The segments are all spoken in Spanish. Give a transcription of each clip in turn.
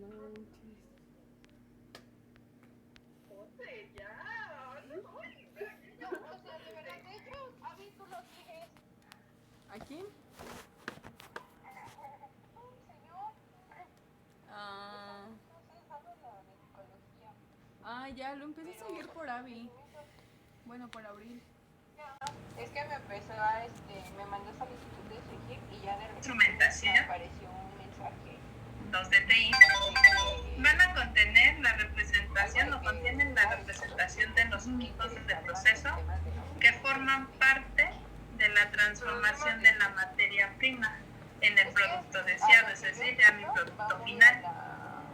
No manches. ¿A quién? Ya, lo empecé a seguir por Abby. Bueno, por Abril. Es que me empezó a, me mandó solicitud de seguir y ya de instrumentación. me apareció un mensaje. Los DTI van a contener la representación o contienen la representación de los equipos de proceso que forman parte de la transformación de la materia prima en el producto deseado, es decir, ya mi producto final.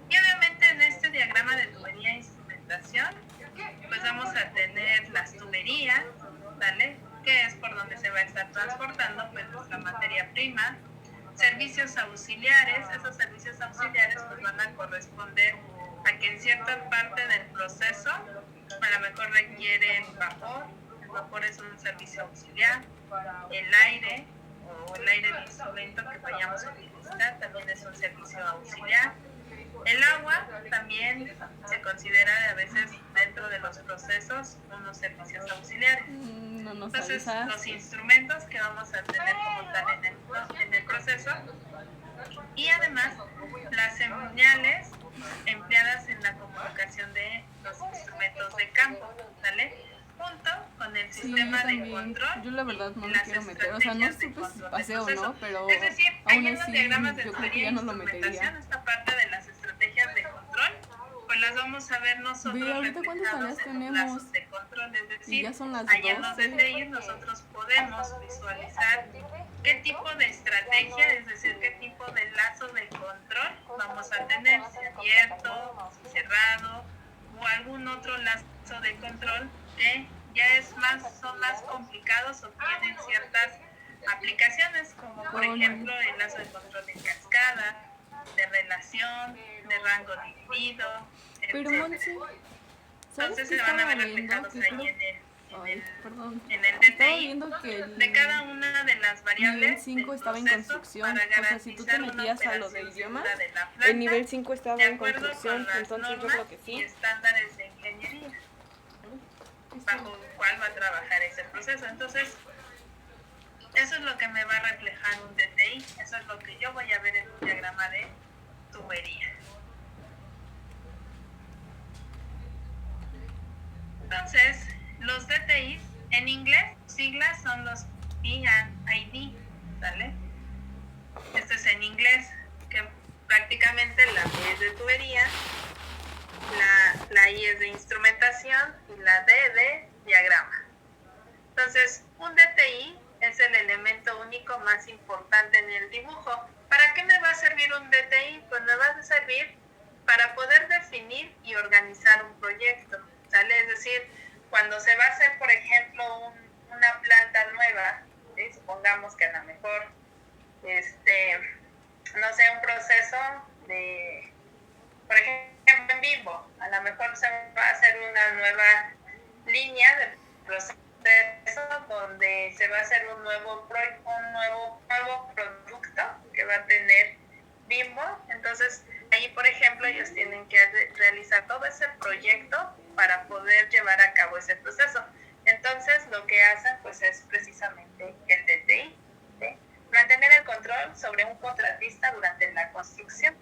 Y obviamente en este diagrama de tubería e instrumentación, pues vamos a tener las tuberías, ¿vale? Que es por donde se va a estar transportando pues nuestra materia prima. Servicios auxiliares, esos servicios auxiliares pues van a corresponder a que en cierta parte del proceso a lo mejor requieren vapor. El vapor es un servicio auxiliar, el aire o el aire disolvento que vayamos a utilizar también es un servicio auxiliar. El agua también se considera a veces dentro de los procesos unos servicios auxiliares. Entonces, los instrumentos que vamos a tener como tal en el proceso y además las señales empleadas en la comunicación de los instrumentos de campo, ¿vale? Junto con el sistema de control. Yo la verdad no me quiero meter, o sea, no supe si pasé o no, pero es decir, aún en los así diagramas de yo creo que ya no lo metería. esta parte de las estrategias de control, pues las vamos a ver nosotros. Ve, ahorita cuántas tareas tenemos. De control, es decir, y ya son las allá en 12. los DTI nosotros podemos visualizar qué tipo de estrategia, es decir, qué tipo de lazo de control vamos a tener, si abierto, si cerrado o algún otro lazo de control que ya son más complicados o tienen ciertas aplicaciones, como por ejemplo el lazo de control en cascada, de relación, de rango dividido, Pero Monse, entonces se van a ver reflejados ahí en el DTI de cada una de las variables. Nivel 5 estaba en construcción, o sea, si tú te metías a lo de idiomas, el nivel 5 estaba en construcción, entonces yo creo que sí. Y estándares de ingeniería, bajo el cual va a trabajar ese proceso. Entonces, eso es lo que me va a reflejar un DTI, eso es lo que yo voy a ver en un diagrama de tubería. Entonces, los DTIs en inglés, siglas son los P&ID, ¿vale? Esto es en inglés, que prácticamente la P es de tubería, la I es de instrumentación y la D de diagrama. Entonces, un DTI es el elemento único más importante en el dibujo. ¿Para qué me va a servir un DTI? Pues me va a servir para poder definir y organizar un proyecto, ¿sale? Es decir, cuando se va a hacer, por ejemplo, una planta nueva, ¿sí? Supongamos que a lo mejor, no sé, un proceso de, por ejemplo, en Bimbo, a lo mejor se va a hacer una nueva línea de proceso donde se va a hacer un nuevo producto que va a tener Bimbo. Entonces, ahí, por ejemplo, ellos tienen que realizar todo ese proyecto para poder llevar a cabo ese proceso. Entonces, lo que hacen, pues, es precisamente el DTI, ¿sí? Mantener el control sobre un contratista durante la construcción.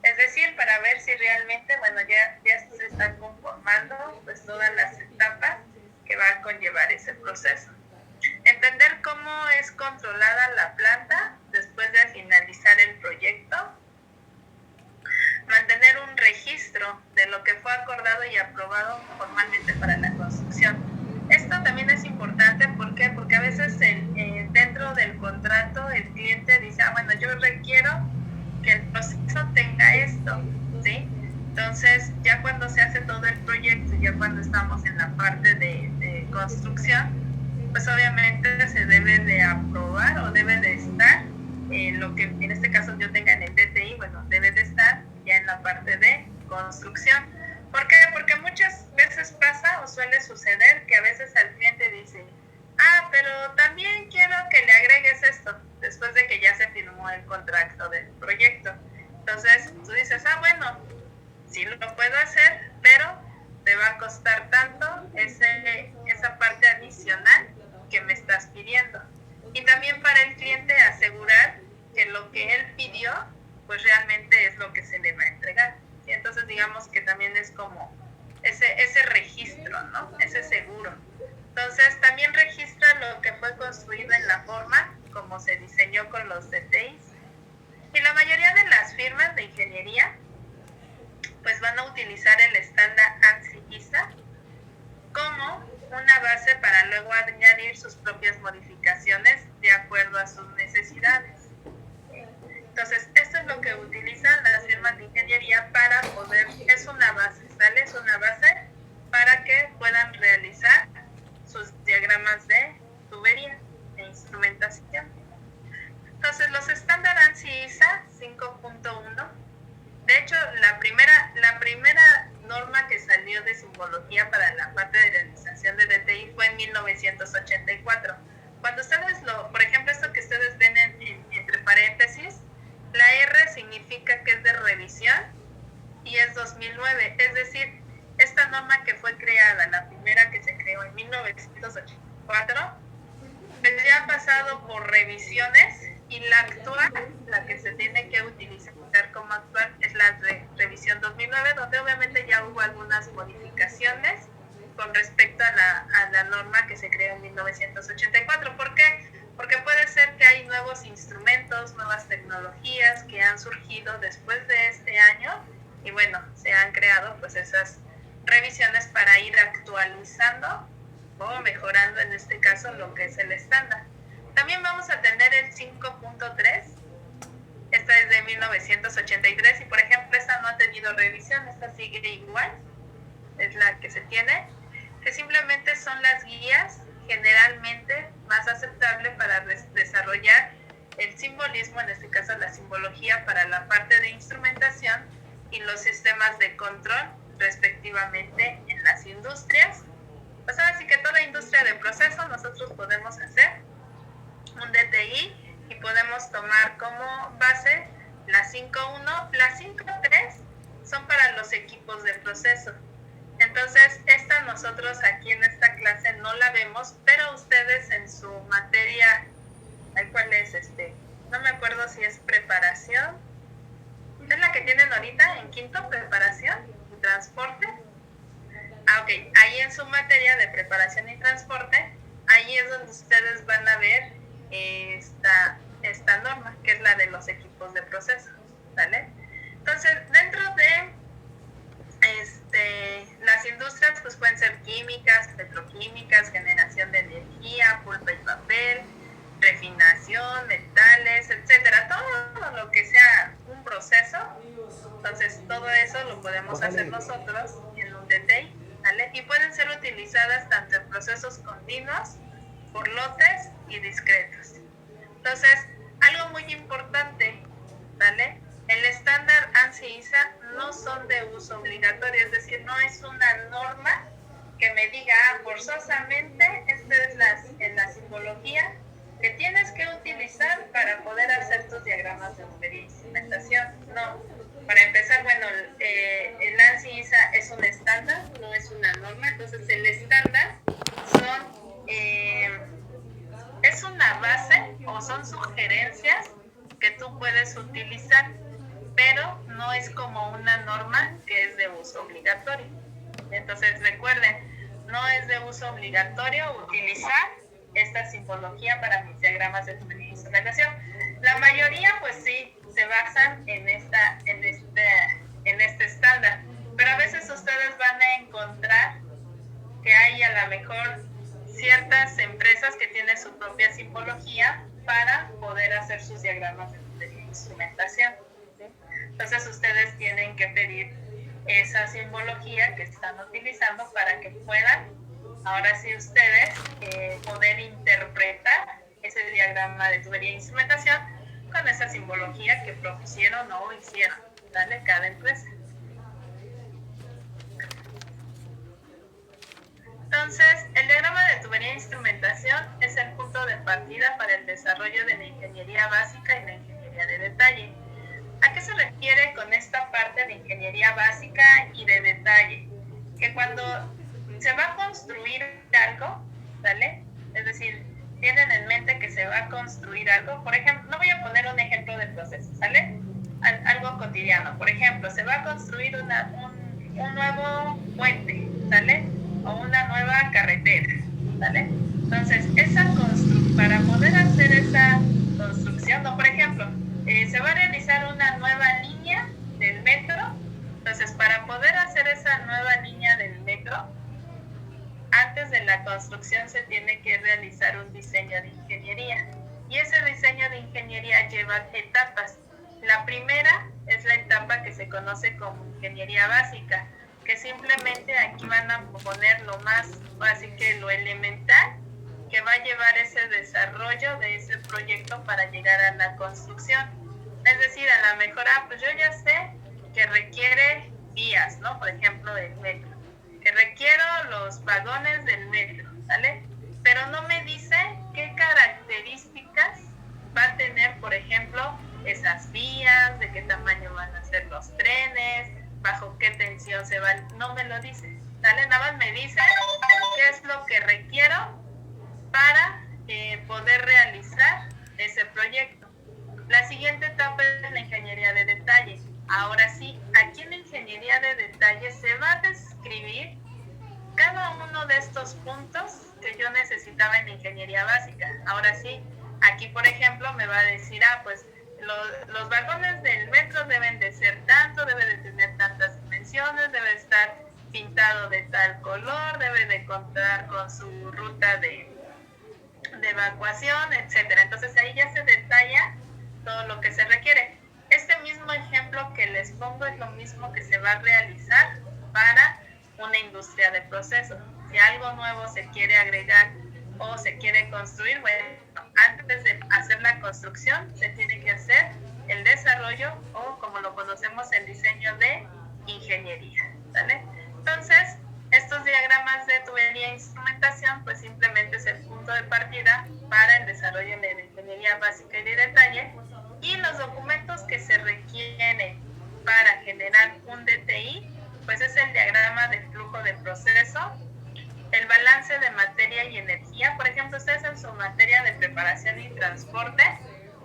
Es decir, para ver si realmente, bueno, ya se están conformando, pues, todas las etapas que va a conllevar ese proceso. Entender cómo es controlada la planta después de finalizar el proyecto. Mantener un registro de lo que fue acordado y aprobado formalmente para la construcción. Esto también es importante, ¿por qué? Porque a veces dentro del contrato el cliente dice, bueno, yo requiero que el proceso tenga esto, ¿sí? Entonces, ya cuando se hace todo el proyecto, ya cuando estamos en la parte de construcción, pues obviamente se debe de aprobar o debe de estar lo que en este caso yo tenga en el DTI, bueno, debe de estar ya en la parte de construcción. ¿Por qué? Porque muchas veces pasa o suele suceder que a veces al cliente dice, pero también quiero que le agregues esto, después de que ya se firmó el contrato del proyecto. sí lo puedo hacer, pero te va a costar tanto esa parte adicional que me estás pidiendo. Y también para el cliente asegurar que lo que él pidió, pues realmente es lo que se le va a entregar. Y entonces digamos que también es como ese registro, ¿no? Ese seguro. Entonces también registra lo que fue construido en la forma, como se diseñó con los DTIs. Y la mayoría de las firmas de ingeniería pues van a utilizar el estándar ANSI-ISA como una base para luego añadir sus propias modificaciones de acuerdo a sus necesidades. Entonces, esto es lo que utilizan las firmas de ingeniería para poder, es una base, ¿sale? Es una base para que puedan realizar sus diagramas de tubería e instrumentación. Entonces, los estándar ANSI-ISA 5.1, de hecho, la primera norma que salió de simbología para la parte de realización de DTI fue en 1984. Cuando ustedes por ejemplo, esto que ustedes ven entre paréntesis, la R significa que es de revisión y es 2009, es decir, esta norma que fue creada, la primera que se creó en 1984, pues ya ha pasado por revisiones y la actual, la que se tiene que utilizar como actual, es la revisión 2009, donde obviamente ya hubo algunas modificaciones con respecto a la norma que se creó en 1984. ¿Por qué? Porque puede ser que hay nuevos instrumentos, nuevas tecnologías que han surgido después de este año y bueno, se han creado pues esas revisiones para ir actualizando o mejorando en este caso lo que es el estándar. También vamos a tener el 5.3, esta es de 1983 y por ejemplo esta no ha tenido revisión, esta sigue igual, es la que se tiene, que simplemente son las guías generalmente más aceptable para desarrollar el simbolismo, en este caso la simbología para la parte de instrumentación y los sistemas de control respectivamente en las industrias. Pues ahora sí que toda industria de proceso nosotros podemos hacer un DTI y podemos tomar como base la 5.1, la 5.3 son para los equipos de proceso. Entonces, esta nosotros aquí en esta clase no la vemos, pero ustedes en su materia, ¿cuál es No me acuerdo si es preparación. ¿Es la que tienen ahorita en quinto, preparación y transporte? Ok, ahí en su materia de preparación y transporte, ahí es donde ustedes van a ver esta norma, que es la de los equipos de proceso, ¿vale? Entonces, dentro de las industrias pues pueden ser químicas, petroquímicas, generación de energía, pulpa y papel, refinación, metales, etcétera, todo lo que sea un proceso. Entonces todo eso lo podemos hacer nosotros en un DTI, ¿vale? Y pueden ser utilizadas tanto en procesos continuos, por lotes y discretos. Entonces, algo muy importante, ¿vale? El estándar ANSI-ISA no son de uso obligatorio, es decir, no es una norma que me diga forzosamente, esta es en la simbología que tienes que utilizar para poder hacer tus diagramas de tubería y instrumentación. No, para empezar, bueno, el ANSI-ISA es un estándar, no es una norma, entonces el estándar es una base o son sugerencias que tú puedes utilizar, pero no es como una norma que es de uso obligatorio. Entonces recuerden, no es de uso obligatorio utilizar esta simbología para mis diagramas de tubería y instrumentación. La mayoría pues sí se basan en este estándar, pero a veces ustedes van a encontrar que hay a lo mejor ciertas empresas que tienen su propia simbología para poder hacer sus diagramas de instrumentación. ¿Sí? Entonces ustedes tienen que pedir esa simbología que están utilizando para que puedan, ahora sí ustedes, poder interpretar ese diagrama de tubería e instrumentación con esa simbología que propusieron o hicieron, ¿vale? Cada empresa. Entonces, el diagrama de tubería e instrumentación es el punto de partida para el desarrollo de la ingeniería básica y la ingeniería de detalle. ¿A qué se refiere con esta esta parte de ingeniería básica y de detalle, que cuando se va a construir algo, ¿vale? Es decir, tienen en mente que se va a construir algo. Por ejemplo, no voy a poner un ejemplo de proceso, ¿sale? Algo cotidiano. Por ejemplo, se va a construir un nuevo puente, ¿sale? O una nueva carretera, ¿sale? Entonces, para poder hacer esa construcción, o por ejemplo, se va a realizar una nueva línea del metro. Entonces, para poder hacer esa nueva línea del metro, antes de la construcción se tiene que realizar un diseño de ingeniería. Y ese diseño de ingeniería lleva etapas. La primera es la etapa que se conoce como ingeniería básica, que simplemente aquí van a poner lo más, así que lo elemental, que va a llevar ese desarrollo de ese proyecto para llegar a la construcción. Es decir, a lo mejor, pues yo ya sé que requiere vías, ¿no? Por ejemplo, del metro, que requiero los vagones del metro, ¿vale? Pero no me dice qué características va a tener, por ejemplo, esas vías, de qué tamaño van a ser los trenes, bajo qué tensión se van, no me lo dice, ¿vale? Nada más me dice qué es lo que requiero para poder realizar ese proyecto. La siguiente etapa es la ingeniería de detalle. Ahora sí, aquí en la ingeniería de detalle se va a describir cada uno de estos puntos que yo necesitaba en la ingeniería básica. Ahora sí, aquí por ejemplo me va a decir, pues los vagones del metro deben de ser tanto, debe de tener tantas dimensiones, debe de estar pintado de tal color, debe de contar con su ruta de evacuación, etcétera. Entonces ahí ya se detalla todo lo que se requiere. Este mismo ejemplo que les pongo es lo mismo que se va a realizar para una industria de procesos. Si algo nuevo se quiere agregar o se quiere construir, bueno, antes de hacer la construcción se tiene que hacer el desarrollo o, como lo conocemos, el diseño de ingeniería, ¿vale? Entonces, estos diagramas de tubería e instrumentación pues simplemente es el punto de partida para el desarrollo de la ingeniería básica y de detalle, y los documentos que se requieren para generar un DTI pues es el diagrama de flujo de proceso, el balance de materia y energía. Por ejemplo, ustedes en su materia de preparación y transporte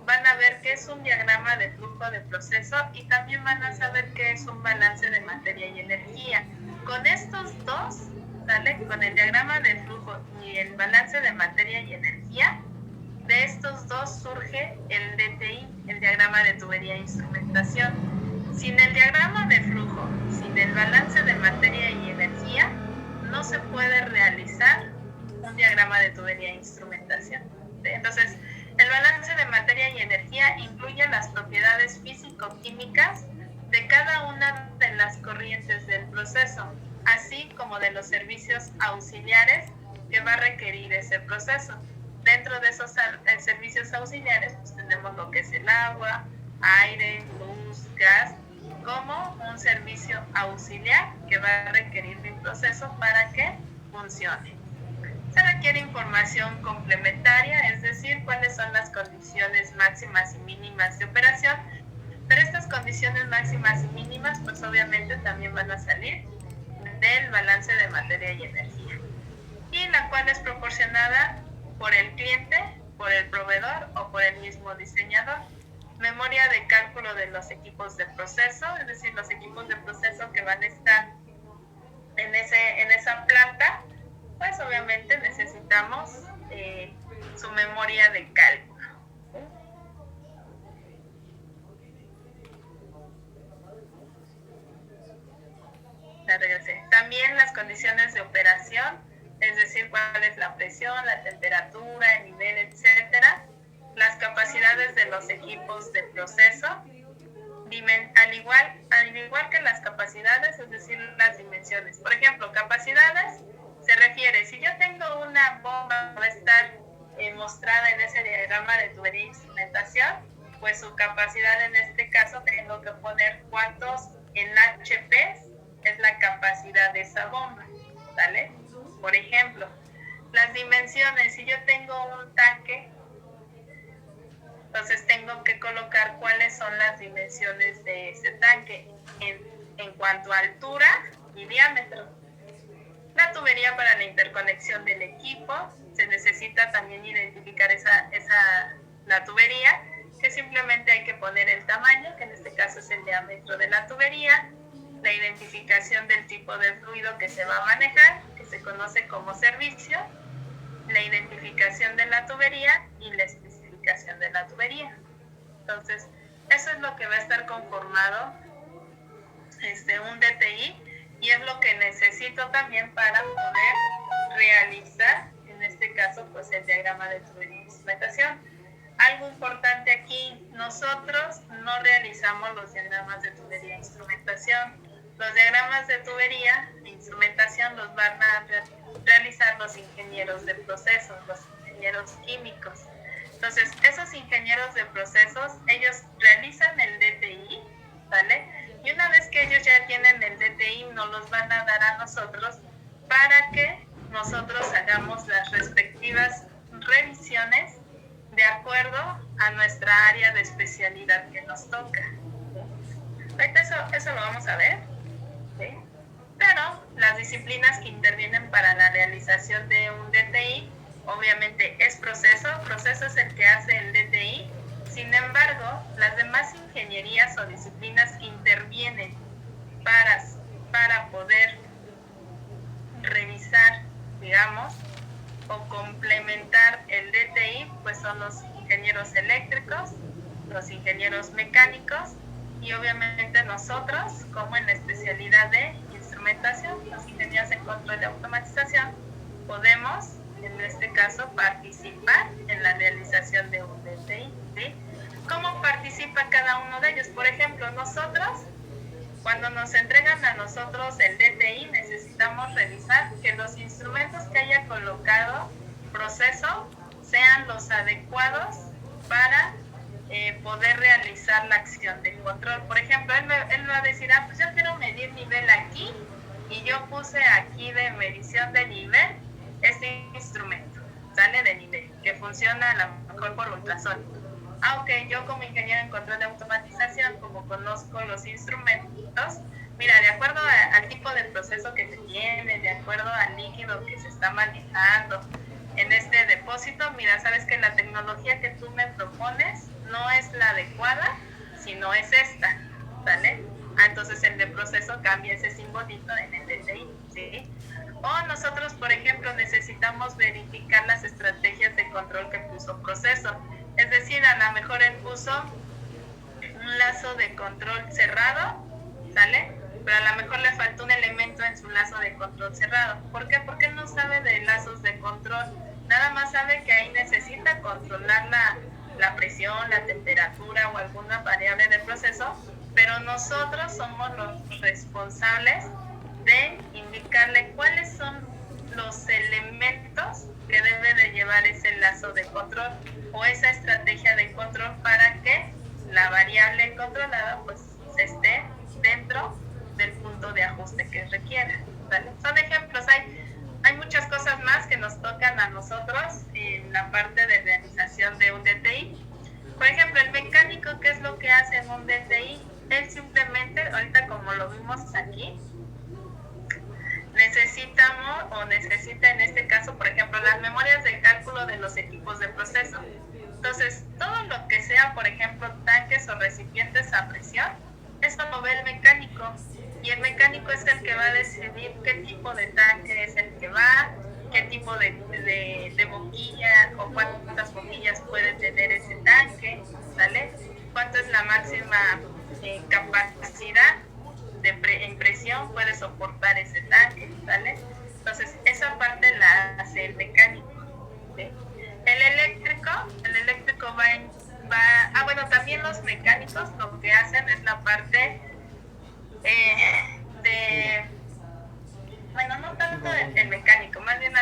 van a ver qué es un diagrama de flujo de proceso y también van a saber qué es un balance de materia y energía. Con estos dos, ¿sale? Con el diagrama de flujo y el balance de materia y energía, de estos dos surge el DTI, el diagrama de tubería e instrumentación. Sin el diagrama de flujo, sin el balance de materia y energía, no se puede realizar un diagrama de tubería e instrumentación. Entonces, el balance de materia y energía incluye las propiedades físico-químicas de cada una de las corrientes del proceso, así como de los servicios auxiliares que va a requerir ese proceso. Dentro de esos servicios auxiliares pues tenemos lo que es el agua, aire, luz, gas, como un servicio auxiliar que va a requerir mi proceso para que funcione. Se requiere información complementaria, es decir, cuáles son las condiciones máximas y mínimas de operación, pero estas condiciones máximas y mínimas pues obviamente también van a salir del balance de materia y energía, y la cual es proporcionada por el cliente, por el proveedor o por el mismo diseñador. Memoria de cálculo de los equipos de proceso, es decir, los equipos de proceso que van a estar en esa planta, pues obviamente necesitamos su memoria de cálculo. La regresé. También las condiciones de operación, es decir, cuál es la presión, la temperatura, el nivel, etcétera. Las capacidades de los equipos de proceso, al igual que las capacidades, es decir, las dimensiones. Por ejemplo, capacidades se refiere, si yo tengo una bomba que va a estar mostrada en ese diagrama de tubería e instrumentación, pues su capacidad en este caso tengo que poner cuántos en HP es la capacidad de esa bomba, ¿vale? Por ejemplo, las dimensiones, si yo tengo un tanque Entonces tengo que colocar cuáles son las dimensiones de ese tanque en cuanto a altura y diámetro. La tubería para la interconexión del equipo, se necesita también identificar la tubería, que simplemente hay que poner el tamaño, que en este caso es el diámetro de la tubería, la identificación del tipo de fluido que se va a manejar, que se conoce como servicio, la identificación de la tubería y la especificación de la tubería. Entonces, eso es lo que va a estar conformado un DTI, y es lo que necesito también para poder realizar, en este caso, pues el diagrama de tubería e instrumentación. Algo importante aquí, nosotros no realizamos los diagramas de tubería e instrumentación. Los diagramas de tubería e instrumentación los van a realizar los ingenieros de procesos, los ingenieros químicos. Entonces, esos ingenieros de procesos, ellos realizan el DTI, ¿vale? Y una vez que ellos ya tienen el DTI, nos los van a dar a nosotros para que nosotros hagamos las respectivas revisiones de acuerdo a nuestra área de especialidad que nos toca. Ahorita eso lo vamos a ver, ¿sí? Pero las disciplinas que intervienen para la realización de un DTI, obviamente es proceso es el que hace el DTI. Sin embargo, las demás ingenierías o disciplinas que intervienen para poder revisar, digamos, o complementar el DTI, pues son los ingenieros eléctricos, los ingenieros mecánicos y obviamente nosotros, como en la especialidad de instrumentación, los ingenieros en control de automatización, podemos, en este caso, participar en la realización de un DTI, ¿sí? ¿Cómo participa cada uno de ellos? Por ejemplo, nosotros, cuando nos entregan a nosotros el DTI, necesitamos revisar que los instrumentos que haya colocado proceso sean los adecuados para poder realizar la acción de control. Por ejemplo, él va a decir, pues yo quiero medir nivel aquí y yo puse aquí de medición de nivel este instrumento, sale de nivel, que funciona a lo mejor por ultrasonido. Ok, yo como ingeniero en control de automatización, como conozco los instrumentos, mira, de acuerdo al tipo de proceso que se tiene, de acuerdo al líquido que se está manejando en este depósito, mira, sabes que la tecnología que tú me propones no es la adecuada, sino es esta, ¿vale? Entonces el de proceso cambia ese simbolito en el DTI, ¿sí? O nosotros, por ejemplo, necesitamos verificar las estrategias de control que puso proceso. Es decir, a lo mejor él puso un lazo de control cerrado, ¿sale? Pero a lo mejor le faltó un elemento en su lazo de control cerrado. ¿Por qué? Porque no sabe de lazos de control. Nada más sabe que ahí necesita controlar la presión, la temperatura o alguna variable de proceso, pero nosotros somos los responsables de indicarle cuáles son los elementos que debe de llevar ese lazo de control o esa estrategia de control para que la variable controlada pues esté dentro del punto de ajuste que requiera, ¿vale? Son ejemplos, hay muchas cosas más que nos tocan a nosotros en la parte de realización de un DTI. Por ejemplo, el mecánico, ¿qué es lo que hace en un DTI? Él simplemente, ahorita como lo vimos aquí, necesita en este caso, por ejemplo, las memorias de cálculo de los equipos de proceso. Entonces, todo lo que sea, por ejemplo, tanques o recipientes a presión, eso lo ve el mecánico. Y el mecánico es el que va a decidir qué tipo de tanque es el que va, qué tipo de boquilla o cuántas boquillas puede tener ese tanque, ¿sale? Cuánto es la máxima capacidad en presión puede soportar ese tanque, ¿vale? Entonces, esa parte la hace el mecánico, ¿sí? El eléctrico bueno, también los mecánicos lo que hacen es la parte bueno, no tanto el mecánico, más bien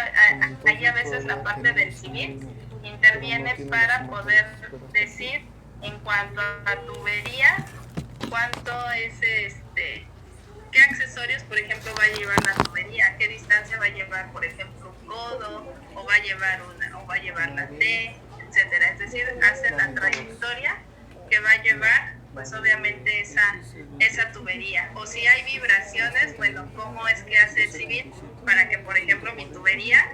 ahí a veces la parte del civil interviene para poder decir en cuanto a tubería, cuánto es qué accesorios, por ejemplo, va a llevar la tubería, qué distancia va a llevar, por ejemplo, un codo, o va a llevar la T, etcétera. Es decir, hace la trayectoria que va a llevar, pues obviamente esa tubería. O si hay vibraciones, bueno, ¿cómo es que hace el civil para que, por ejemplo, mi tubería,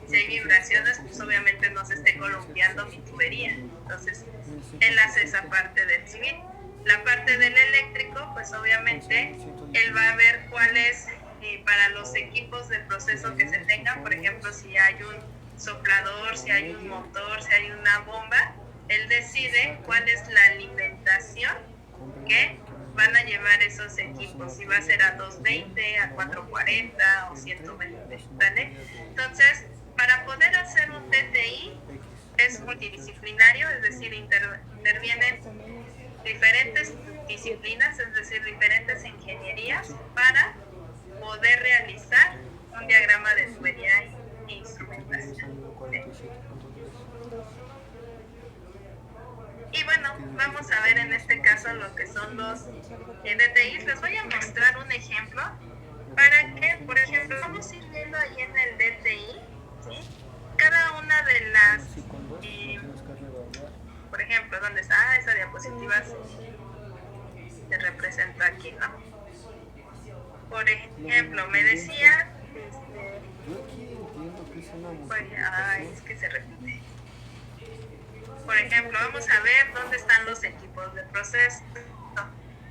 si hay vibraciones, pues obviamente no se esté columpiando mi tubería? Entonces, él hace esa parte del civil. La parte del eléctrico, pues obviamente él va a ver cuál es para los equipos de proceso que se tengan, por ejemplo, si hay un soplador, si hay un motor, si hay una bomba, él decide cuál es la alimentación que van a llevar esos equipos, si va a ser a 220, a 440 o 120, ¿vale? Entonces, para poder hacer un DTI es multidisciplinario, es decir, intervienen diferentes disciplinas, es decir, diferentes ingenierías para poder realizar un diagrama de tubería e instrumentación. Y bueno, vamos a ver en este caso lo que son los DTIs. Les voy a mostrar un ejemplo para que, por ejemplo, vamos a ir viendo ahí en el DTI, ¿sí? Cada una de las, por ejemplo, ¿dónde está? Esa diapositiva se representa aquí, ¿no? Por ejemplo, me decía, es que se repite. Por ejemplo, vamos a ver dónde están los equipos de proceso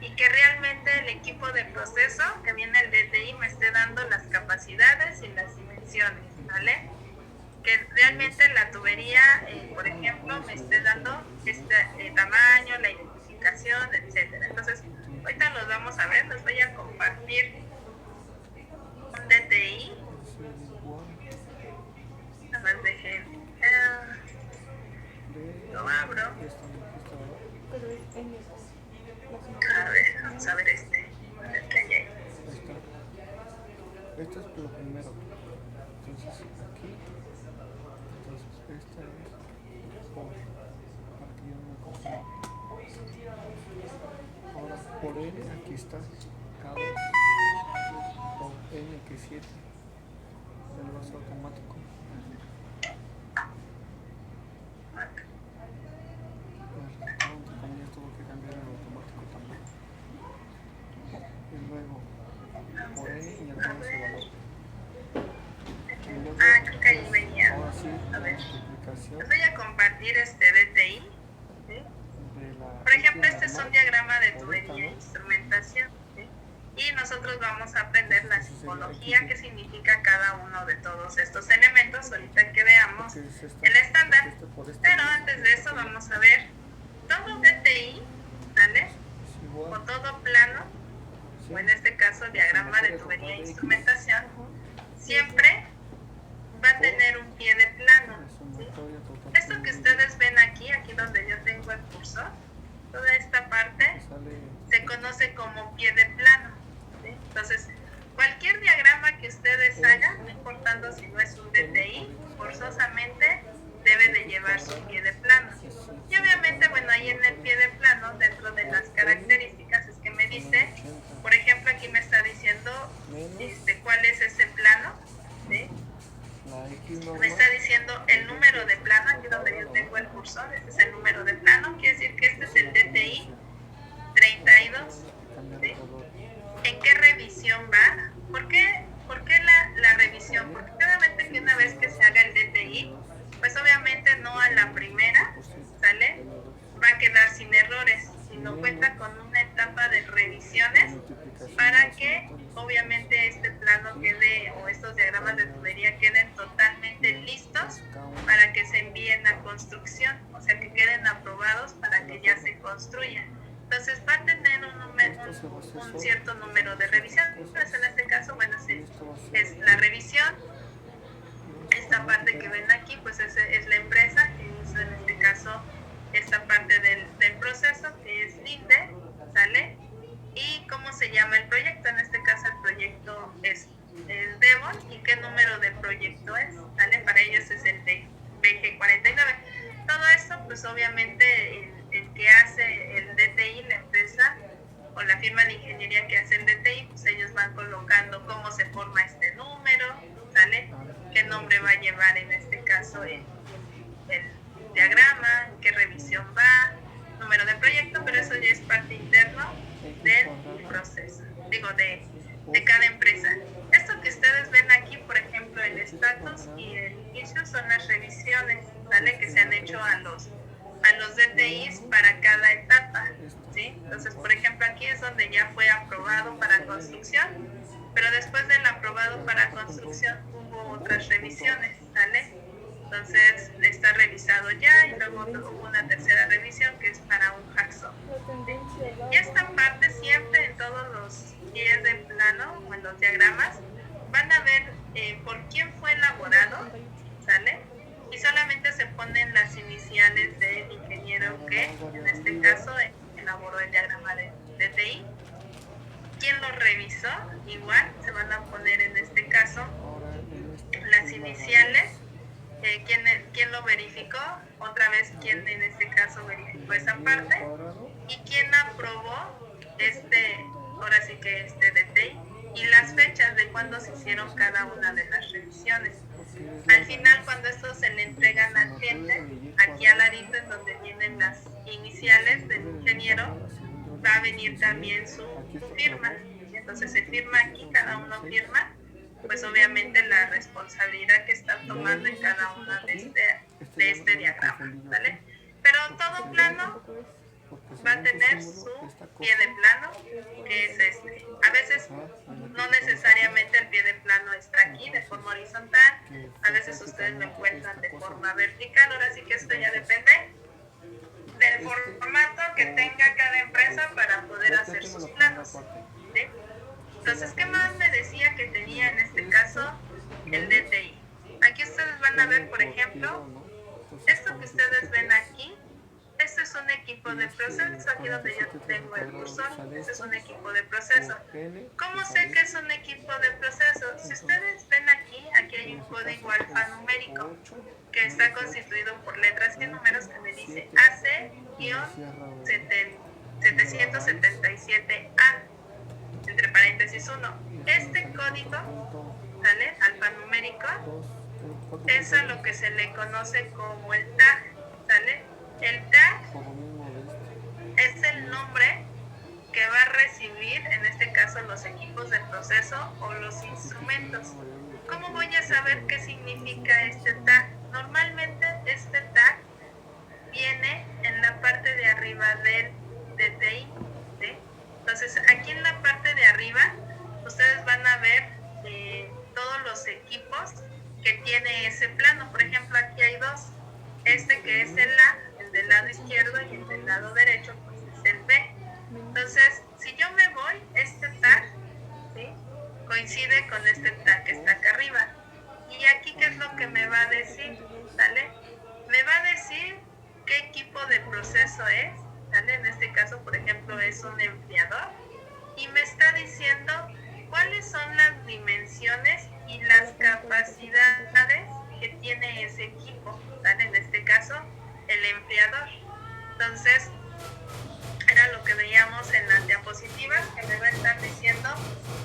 y que realmente el equipo de proceso que viene el DTI me esté dando las capacidades y las dimensiones, ¿vale? Que realmente la tubería, por ejemplo, me esté dando este tamaño, la identificación, etcétera. Entonces, ahorita los vamos a ver, les voy a compartir un DTI. Nada más dejen. Lo abro. A ver, vamos a ver este. A ver qué hay ahí. Esto es lo primero. Entonces aquí. Entonces esta es por. Para que yo no me confunda. Ahora por N aquí está. K2. Por N que 7. El vaso automático. Tuvo que cambiar el automático también. Y luego por N y el valor se valor. Creo que ahí venía. Ahora sí, a ver, multiplicación. les voy a compartir este DTI. ¿Sí? Por ejemplo, este es un diagrama de tubería e instrumentación. ¿Sí? Y nosotros vamos a aprender la psicología que significa cada uno de todos estos elementos. Ahorita que veamos el estándar. Pero antes de eso vamos a ver todo DTI, ¿vale? O todo plano, o en este caso diagrama de tubería e instrumentación, siempre va a tener un pie de plano. ¿Sí? Esto que ustedes ven aquí donde yo tengo el cursor, toda esta parte se conoce como pie de plano. ¿Sí? Entonces, cualquier diagrama que ustedes hagan, no importando si no es un DTI, forzosamente debe de llevar su pie de plano. Y obviamente, bueno, ahí en el pie de plano, dentro de las características, es que me dice, por ejemplo, aquí me está diciendo cuál es ese plano, ¿sí? Me está diciendo el número de plano, aquí donde yo tengo el cursor, este es el número de plano, quiere decir que este es el DTI 32, ¿sí? ¿En qué revisión va? ¿Por qué la revisión? Porque claramente que una vez que se haga el DTI, pues obviamente no a la primera, ¿sale? Va a quedar sin errores, sino cuenta con una etapa de revisiones para que obviamente este plano quede, o estos diagramas de tubería queden totalmente listos para que se envíen a construcción, o sea que queden aprobados para que ya se construyan. Entonces va a tener un cierto número de revisiones. Entonces en este caso, bueno, es la revisión. Esta parte que ven aquí, pues es la empresa que hizo en este caso esta parte del proceso, que es Linde, ¿sale? Y cómo se llama el proyecto. En este caso el proyecto es Devon. ¿Y qué número de proyecto es? ¿Sale? Para ellos es el de BG49. Todo esto, pues obviamente el que hace el DTI, la empresa o la firma de ingeniería que hace el DTI, pues ellos van colocando cómo se forma este número, ¿sale? ¿Qué nombre va a llevar en este caso diagrama, en qué revisión va, número de proyecto, pero eso ya es parte interno del proceso, de cada empresa. Esto que ustedes ven aquí, por ejemplo, el status y el issue son las revisiones, ¿vale? Que se han hecho a los DTIs para cada etapa, ¿sí? Entonces, por ejemplo, aquí es donde ya fue aprobado para construcción, pero después del aprobado para construcción hubo otras revisiones, ¿vale? Entonces está revisado ya y luego hubo una tercera revisión que es para un hackson. Y esta parte siempre en todos los pies de plano o en los diagramas van a ver por quién fue elaborado, ¿sale? Y solamente se ponen las iniciales del ingeniero que en este caso elaboró el diagrama de DTI. ¿Quién lo revisó? Igual se van a poner en este caso las iniciales. ¿Quién lo verificó? Otra vez, ¿quién en este caso verificó esa parte? ¿Y quién aprobó ahora sí que este DTI? Y las fechas de cuándo se hicieron cada una de las revisiones. Al final, cuando esto se le entregan al cliente, aquí al ladito en donde vienen las iniciales del ingeniero, va a venir también su firma. Entonces se firma aquí, cada uno firma, pues obviamente la responsabilidad que están tomando en cada uno de este diagrama, ¿vale? Pero todo plano va a tener su pie de plano, que es este. A veces no necesariamente el pie de plano está aquí de forma horizontal, a veces ustedes lo encuentran de forma vertical. Ahora sí que esto ya depende del formato que tenga cada empresa para poder hacer sus planos, ¿sí? Entonces, ¿qué más me decía que tenía en este caso el DTI? Aquí ustedes van a ver, por ejemplo, esto que ustedes ven aquí. Este es un equipo de proceso, aquí donde yo tengo el cursor, este es un equipo de proceso. ¿Cómo sé que es un equipo de proceso? Si ustedes ven aquí hay un código alfanumérico que está constituido por letras y números que me dice AC-777A, entre paréntesis 1. Este código, ¿vale? Alfanumérico, es a lo que se le conoce como el tag, ¿vale? El tag es el nombre que va a recibir, en este caso, los equipos de proceso o los instrumentos. ¿Cómo voy a saber qué significa este tag? Normalmente este tag viene en la parte de arriba del DTI, ¿sí? Entonces, aquí en la parte de arriba, ustedes van a ver todos los equipos que tiene ese plano. Por ejemplo, aquí hay dos. Este que es el A, el del lado izquierdo, y el del lado derecho, pues es el B. Entonces, si yo me voy, este tag, ¿sí?, coincide con este tag que está acá arriba. Y aquí, ¿qué es lo que me va a decir? ¿Vale? Me va a decir qué equipo de proceso es, ¿vale? En este caso, por ejemplo, es un enfriador. Y me está diciendo cuáles son las dimensiones y las capacidades que tiene ese equipo, ¿vale? En este caso, el enfriador. Entonces, era lo que veíamos en las diapositivas, que me va a estar diciendo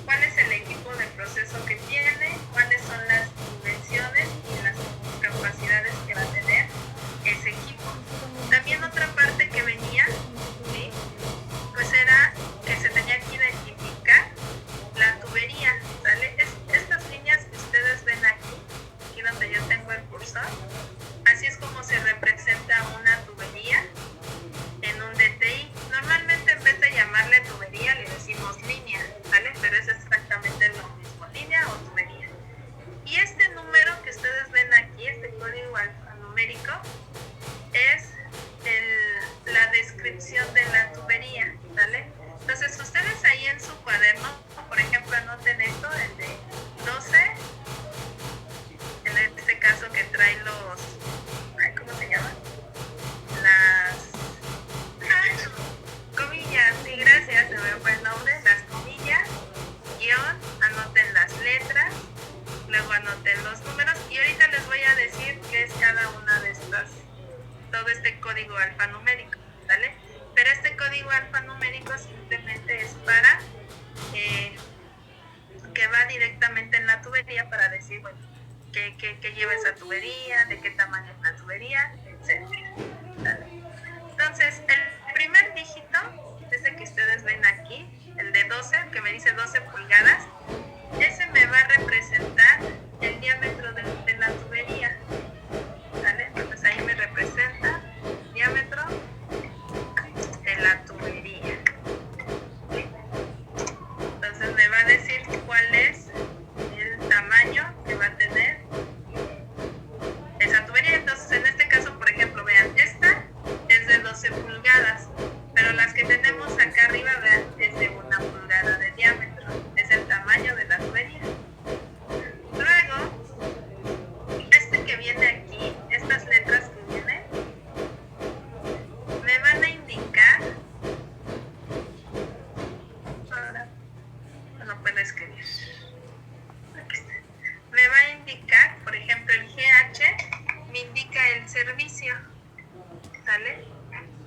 cuál es el equipo de proceso que tiene, cuáles son las dimensiones y las capacidades que va a tener ese equipo. También otra parte que venía, ¿sí?, pues era que se tenía que identificar la tubería, ¿vale? Estas líneas que ustedes ven aquí donde yo tengo el cursor, así es como se representa una tubería en un DTI. Normalmente en vez de llamarle tubería le decimos línea, ¿vale? Pero es exactamente lo mismo, línea o tubería. Y este número que ustedes ven aquí, este código alfanumérico, es la descripción de la tubería, ¿vale? Entonces ustedes ahí en su cuaderno, por ejemplo, anoten esto, el de 12, en este caso que trae los, ¿cómo se llama? Las comillas, sí, gracias, se me fue el nombre, las comillas, guión, anoten las letras, luego anoten los números, y ahorita les voy a decir qué es cada una de estas, todo este código alfanumérico, ¿vale? Pero este código alfanumérico simplemente es para que va directamente en la tubería para decir, bueno, que lleva esa tubería, de qué tamaño es la tubería. etcétera. ¿Sale? Entonces, el primer dígito, ese que ustedes ven aquí, el de 12, que me dice 12 pulgadas, ese me va a representar el diámetro de la tubería. ¿Sale? Entonces ahí me representa el diámetro de la tubería. ¿Sí? Entonces me va a decir cuál es el tamaño que va a tener esa tubería. Entonces en este caso, por ejemplo, vean, esta es de 12 pulgadas, pero las que tenemos acá arriba, vean, es de 1 pulgada de diámetro. Es el tamaño de la tubería. Luego, este que viene aquí, estas letras que vienen, me van a indicar, ahora no puedo escribir, aquí está. Me va a indicar, por ejemplo, el GH me indica el servicio, ¿sale?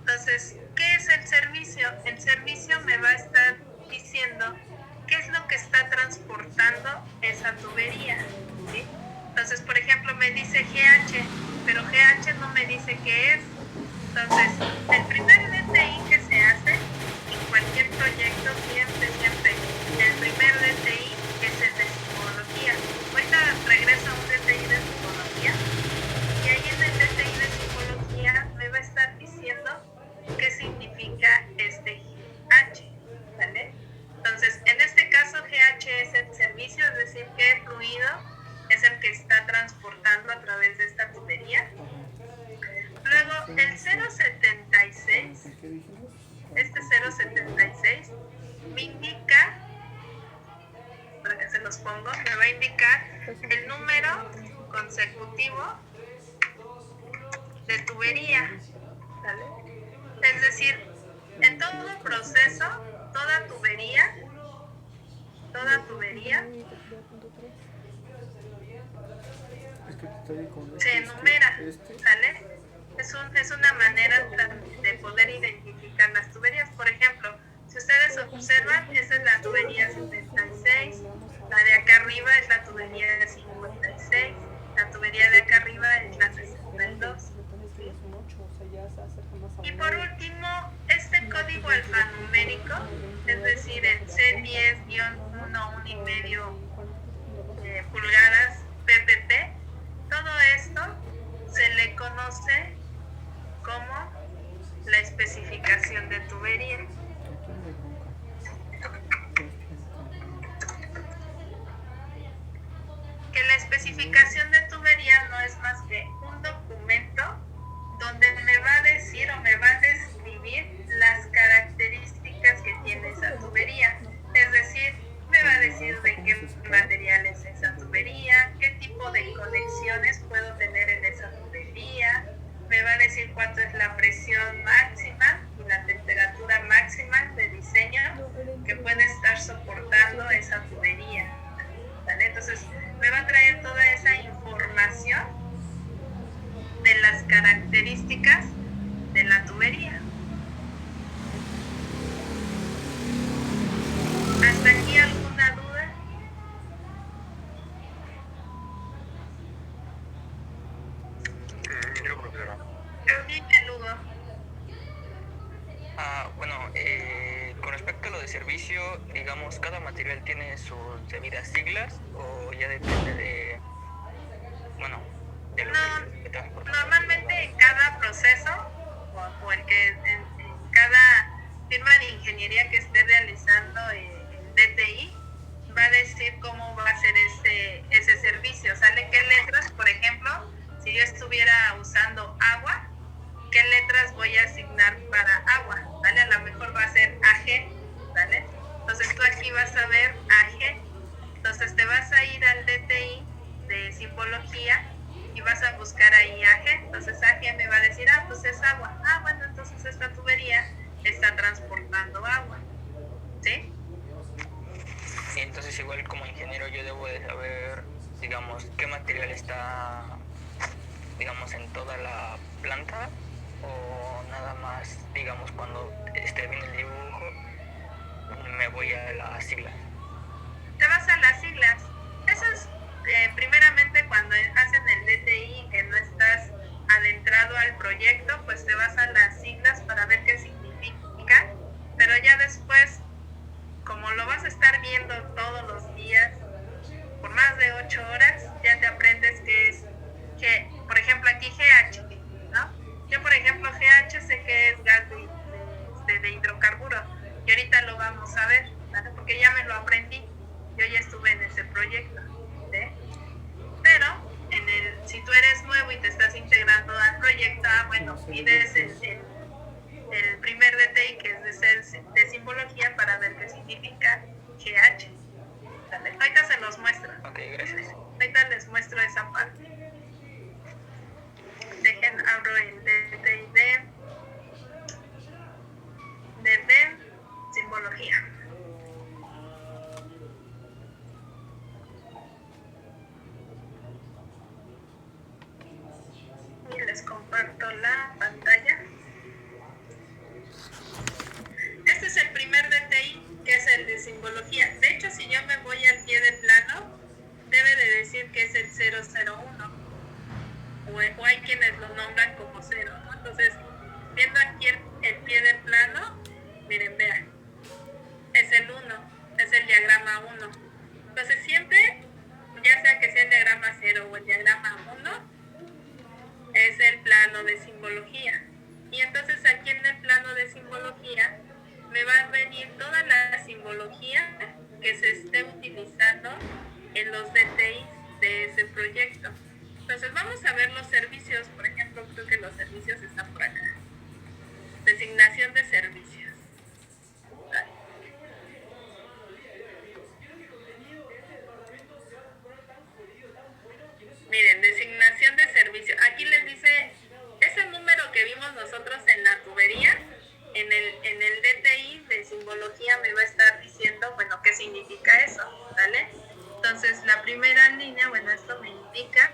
Entonces, ¿qué es el servicio? El servicio me va a estar diciendo qué es lo que está transportando esa tubería, ¿sí? Entonces, por ejemplo, me dice GH, pero GH no me dice qué es. Entonces, el primer DTI que se hace en cualquier proyecto, siempre, el primer DTI es el de sismología. Ahorita regreso a un DTI de sismología, y ahí en el DTI de sismología me va a estar diciendo qué significa este H, ¿vale? Entonces, en este caso, GH es el servicio, es decir, qué fluido es el que está transportando a través de esta tubería. Luego, el 076, este 076, me indica, para que se los pongo, me va a indicar el número consecutivo de tubería, ¿vale? Es decir, en todo proceso, toda tubería se enumera, ¿sale? Es una manera de poder identificar las tuberías. Por ejemplo, si ustedes observan, esa es la tubería 76, la de acá arriba es la tubería de 56, la tubería de acá arriba es la 62. Y por último, este código alfanumérico, es decir, el C10-1,5 pulgadas PPP, todo esto se le conoce como la especificación de tubería. Que la especificación de tubería no es más que un documento donde me va a decir o me va a describir las características que tiene esa tubería. Es decir, me va a decir de qué material es esa tubería, qué tipo de conexiones puedo tener en esa tubería, me va a decir cuánto es la presión máxima y la temperatura máxima de diseño que puede estar soportando esa tubería. ¿Vale? Entonces, me va a traer toda esa información de las características de la tubería. ¿Hasta aquí alguna duda? Yo, profesora. Dime, Lugo. Bueno, con respecto a lo de servicio, digamos, ¿cada material tiene sus debidas siglas o ya depende de, bueno, de lo que transporta? Normalmente en cada proceso o el que en cada firma de ingeniería que esté realizando el DTI va a decir cómo va a ser ese servicio. ¿Sale? ¿Qué letras? Por ejemplo, si yo estuviera usando agua, ¿qué letras voy a asignar para agua? ¿Vale? A lo mejor va a ser AG, ¿vale? Entonces tú aquí vas a ver AG, entonces te vas a ir al DTI de simbología y vas a buscar ahí AG, entonces AG me va a decir, pues es agua, bueno, entonces esta tubería está transportando agua, ¿sí? Y entonces igual como ingeniero yo debo de saber, digamos, qué material está, digamos, en toda la planta, o nada más, digamos, cuando esté bien el dibujo me voy a las siglas. Te vas a las siglas. Eso es primeramente cuando hacen el DTI, que no estás adentrado al proyecto proyecto, pues te vas a las siglas para ver qué significa, pero ya después, como lo vas a estar viendo todos los días, por más de 8 horas, ya te aprendes qué es, por ejemplo, aquí GH, ¿no? Yo, por ejemplo, GH sé que es gas de hidrocarburo, y ahorita lo vamos a ver, ¿vale? Porque ya me lo aprendí, yo ya estuve en ese proyecto, ¿sí? Pero si tú eres nuevo y te estás integrando al proyecto, bueno, pides el primer DTI, que es de simbología, para ver qué significa GH. ¿Vale? Ahorita se los muestro. Ok, gracias. Ahorita les muestro esa parte. Abro el DTI de simbología. Y les comparto la pantalla. Este es el primer DTI, que es el de simbología. De hecho, si yo me voy al pie de plano, debe de decir que es el 001. O hay quienes lo nombran como 0, ¿no? Entonces, viendo aquí el pie de plano, miren, vean, es el 1, es el diagrama 1. Entonces, siempre, ya sea que sea el diagrama 0 o el diagrama 1, es el plano de simbología. Y entonces aquí en el plano de simbología me va a venir toda la simbología que se esté utilizando en los DTI de ese proyecto. Entonces vamos a ver los servicios. Por ejemplo, creo que los servicios están por acá. Designación de servicios. Vale. Miren, designación de servicio. Aquí les dice, ese número que vimos nosotros en la tubería, en el DTI de simbología me va a estar diciendo, bueno, qué significa eso, ¿vale? Entonces, la primera línea, bueno, esto me indica,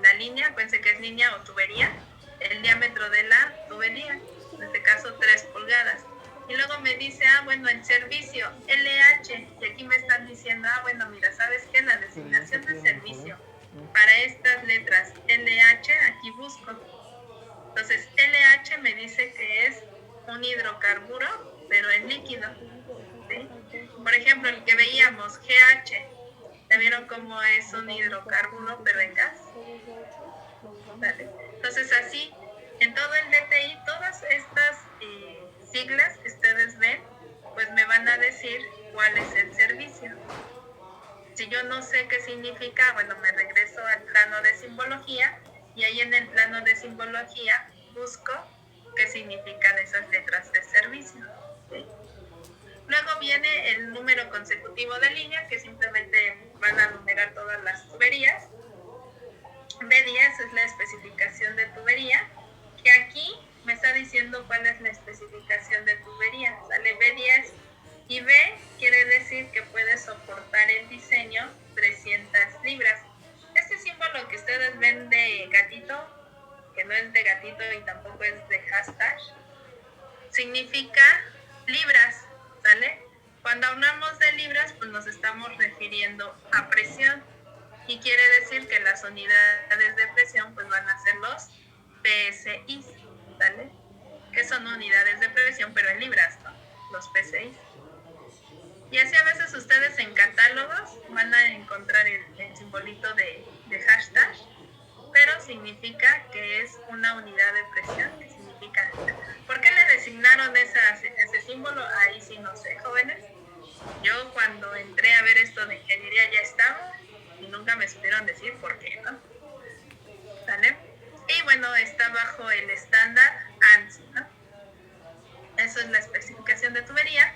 la línea, pensé que es línea o tubería, el diámetro de la tubería, en este caso 3 pulgadas. Y luego me dice, bueno, el servicio, LH, y aquí me están diciendo, bueno, mira, ¿sabes qué? La designación de servicio para estas letras LH, aquí busco. Entonces, LH me dice que es un hidrocarburo, pero en líquido, ¿sí? Por ejemplo, el que veíamos, GH, ¿ya vieron cómo es un hidrocarburo, pero en gas? ¿Vale? Entonces, así, en todo el DTI, todas estas siglas que ustedes ven, pues me van a decir cuál es el servicio. Si yo no sé qué significa, bueno, me regreso al plano de simbología, y ahí en el plano de simbología busco qué significan esas letras de servicio, ¿sí? Luego viene el número consecutivo de línea, que simplemente van a numerar todas las tuberías. B10 es la especificación de tubería, que aquí me está diciendo cuál es la especificación de tubería. Sale B10, y B quiere decir que puede soportar el diseño 300 libras. Este símbolo que ustedes ven de gatito, que no es de gatito y tampoco es de hashtag, significa libras, ¿sale? Cuando hablamos de libras, pues nos estamos refiriendo a presión, y quiere decir que las unidades de presión pues van a ser los PSI, ¿sale? Que son unidades de presión, pero en libras, ¿no? Los PSI. Y así a veces ustedes en catálogos van a encontrar el simbolito de hashtag, pero significa que es una unidad de presión, que significa. ¿Por qué le designaron ese símbolo? Ahí sí no sé, jóvenes. Yo cuando entré a ver esto de ingeniería ya estaba, y nunca me supieron decir por qué, ¿no? ¿Vale? Y bueno, está bajo el estándar ANSI, ¿no? Eso es la especificación de tubería,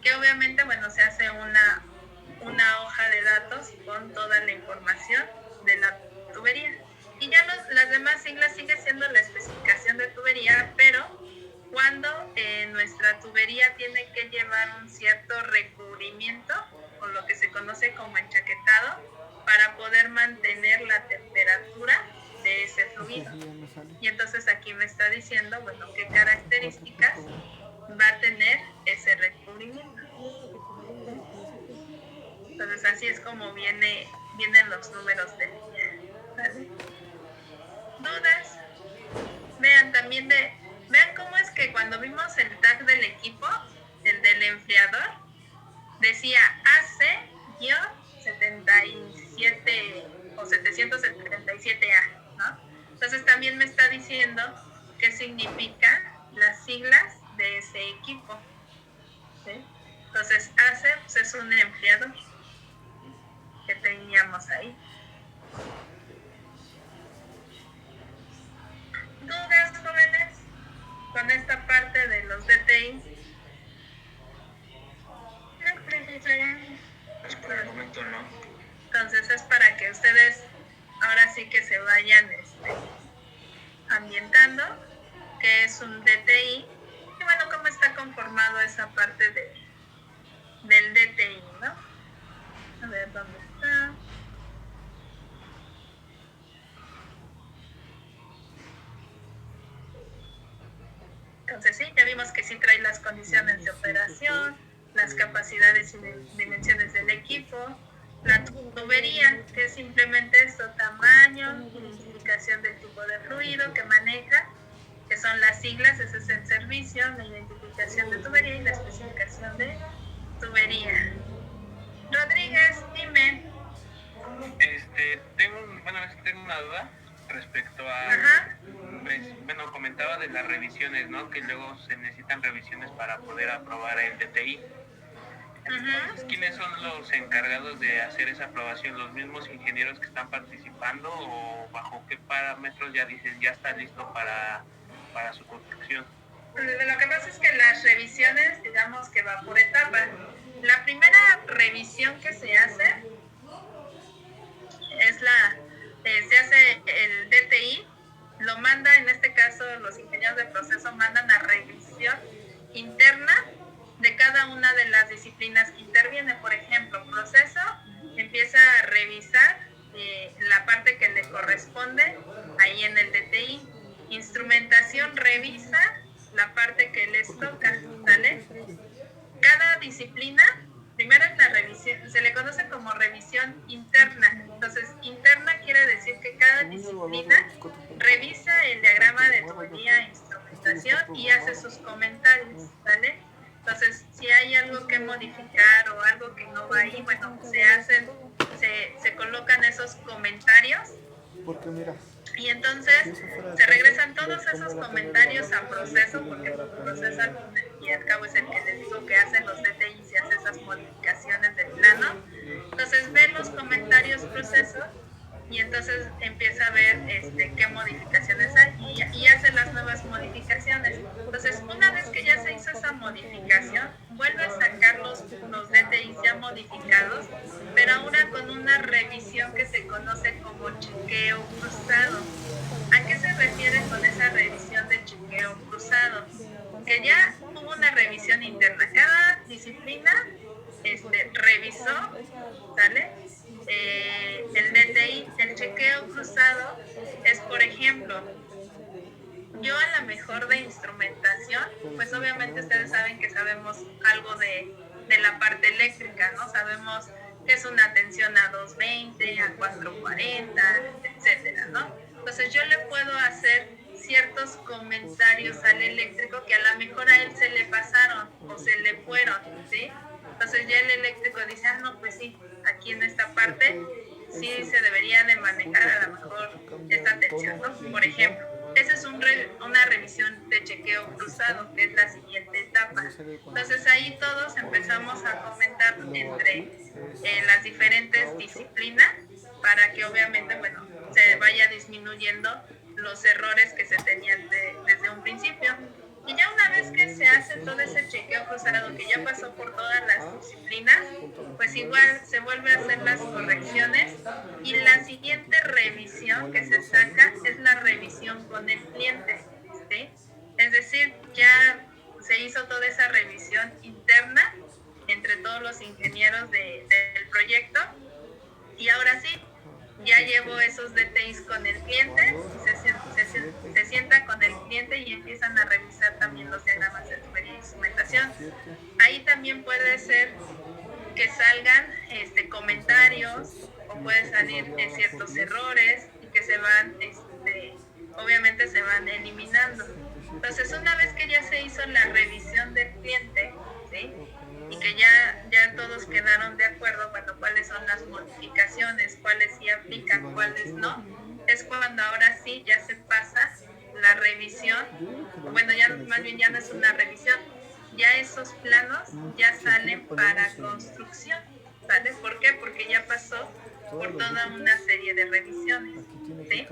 que obviamente, bueno, se hace una hoja de datos con toda la información de la tubería. Y ya las demás siglas sigue siendo la especificación de tubería, pero cuando nuestra tubería tiene que llevar un cierto recubrimiento, o lo que se conoce como enchaquetado, para poder mantener la temperatura de ese fluido. Y entonces aquí me está diciendo, bueno, qué características va a tener ese recubrimiento. Entonces así es como vienen los números de línea, ¿vale? ¿Dudas? también vean cómo es que cuando vimos el tag del equipo, el del enfriador, decía AC-77 o 777A, ¿no? Entonces también me está diciendo qué significan las siglas de ese equipo, ¿sí? Entonces AC pues, es un enfriador que teníamos ahí. ¿Dudas, jóvenes, con esta parte de los DTI? Pues por el momento no. Entonces es para que ustedes ahora sí que se vayan ambientando que es un DTI y bueno, cómo está conformado esa parte del DTI, ¿no? A ver, ¿dónde está? Entonces sí, ya vimos que sí trae las condiciones de operación, las capacidades y dimensiones del equipo, la tubería, que es simplemente esto, tamaño, identificación del tipo de fluido que maneja, que son las siglas, ese es el servicio, la identificación de tubería y la especificación de tubería. Rodríguez, dime. Tengo una duda respecto a, comentaba de las revisiones, ¿no? Que luego se necesitan revisiones para poder aprobar el DTI. Entonces, ¿quiénes son los encargados de hacer esa aprobación? ¿Los mismos ingenieros que están participando o bajo qué parámetros ya dicen ya está listo para su construcción? Lo que pasa es que las revisiones, digamos que va por etapas. La primera revisión que se hace es se hace el DTI, lo manda, en este caso los ingenieros de proceso mandan a revisión interna de cada una de las disciplinas que interviene. Por ejemplo, proceso empieza a revisar la parte que le corresponde ahí en el DTI. Instrumentación revisa la parte que les toca, ¿vale? Cada disciplina, primero es la revisión, se le conoce como revisión interna. Entonces, interna quiere decir que cada disciplina revisa el diagrama de tubería e instrumentación y hace sus comentarios, ¿vale? Entonces, si hay algo que modificar o algo que no va ahí, bueno, se colocan esos comentarios. Porque mira, Y entonces se regresan todos esos comentarios a proceso, porque proceso al fin y al cabo es el que les digo que hace los DTI y hace esas modificaciones del plano. Entonces ve los comentarios proceso y entonces empieza a ver qué modificaciones hay y hace las nuevas modificaciones. Entonces una vez que ya se hizo esa modificación, vuelve a sacar los DTI ya modificados, pero ahora con una revisión que se conoce como chequeo cruzado. ¿A qué se refiere con esa revisión de chequeo cruzado? Que ya hubo una revisión interna. Cada disciplina revisó, ¿sale? El DTI, el chequeo cruzado es, por ejemplo, yo a lo mejor de instrumentación, pues obviamente ustedes saben que sabemos algo de la parte eléctrica, ¿no? Sabemos que es una tensión a 220, a 440, etcétera, ¿no? Entonces yo le puedo hacer ciertos comentarios al eléctrico que a lo mejor a él se le pasaron o se le fueron, ¿sí? Entonces ya el eléctrico dice, no, pues sí, aquí en esta parte sí se debería de manejar a lo mejor esta tensión, ¿no? Por ejemplo, esa es una revisión de chequeo cruzado, que es la siguiente etapa. Entonces ahí todos empezamos a comentar entre las diferentes disciplinas para que obviamente, bueno, se vaya disminuyendo los errores que se tenían desde un principio. Y ya una vez que se hace todo ese chequeo cruzado que ya pasó por todas las disciplinas, pues igual se vuelve a hacer las correcciones y la siguiente revisión que se saca es la revisión con el cliente, ¿sí? Es decir, ya se hizo toda esa revisión interna entre todos los ingenieros del proyecto y ahora sí, ya llevo esos DTIs con el cliente, se sienta con el cliente y empiezan a revisar también los diagramas de tubería y instrumentación. Ahí también puede ser que salgan comentarios o pueden salir ciertos errores y que se van, obviamente se van eliminando. Entonces, una vez que ya se hizo la revisión del cliente, ¿sí? Y que ya todos quedaron de acuerdo, bueno, cuáles son las modificaciones, cuáles sí aplican, cuáles no, es cuando ahora sí ya se pasa la revisión, bueno, ya más bien ya no es una revisión, ya esos planos ya salen para construcción, ¿sale? ¿Por qué? Porque ya pasó por toda una serie de revisiones, ¿sí?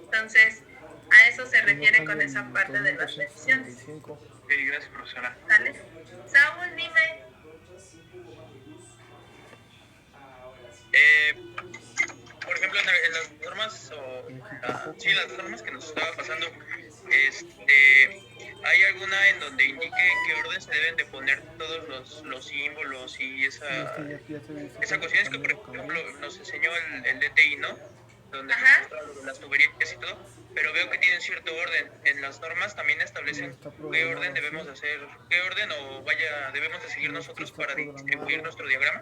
Entonces, a eso se refiere con esa parte de las revisiones. Ok, gracias, profesora. ¿Sale? Saúl, dime. Por ejemplo, en las normas, sí, las normas que nos estaba pasando, ¿hay alguna en donde indique en qué orden se deben de poner todos los símbolos y esa cuestión? Es que, por ejemplo, nos enseñó el DTI, ¿no? Donde nos mostraba las tuberías y todo, pero veo que tienen cierto orden. En las normas también establecen qué orden debemos de hacer, qué orden debemos de seguir nosotros para distribuir nuestro diagrama.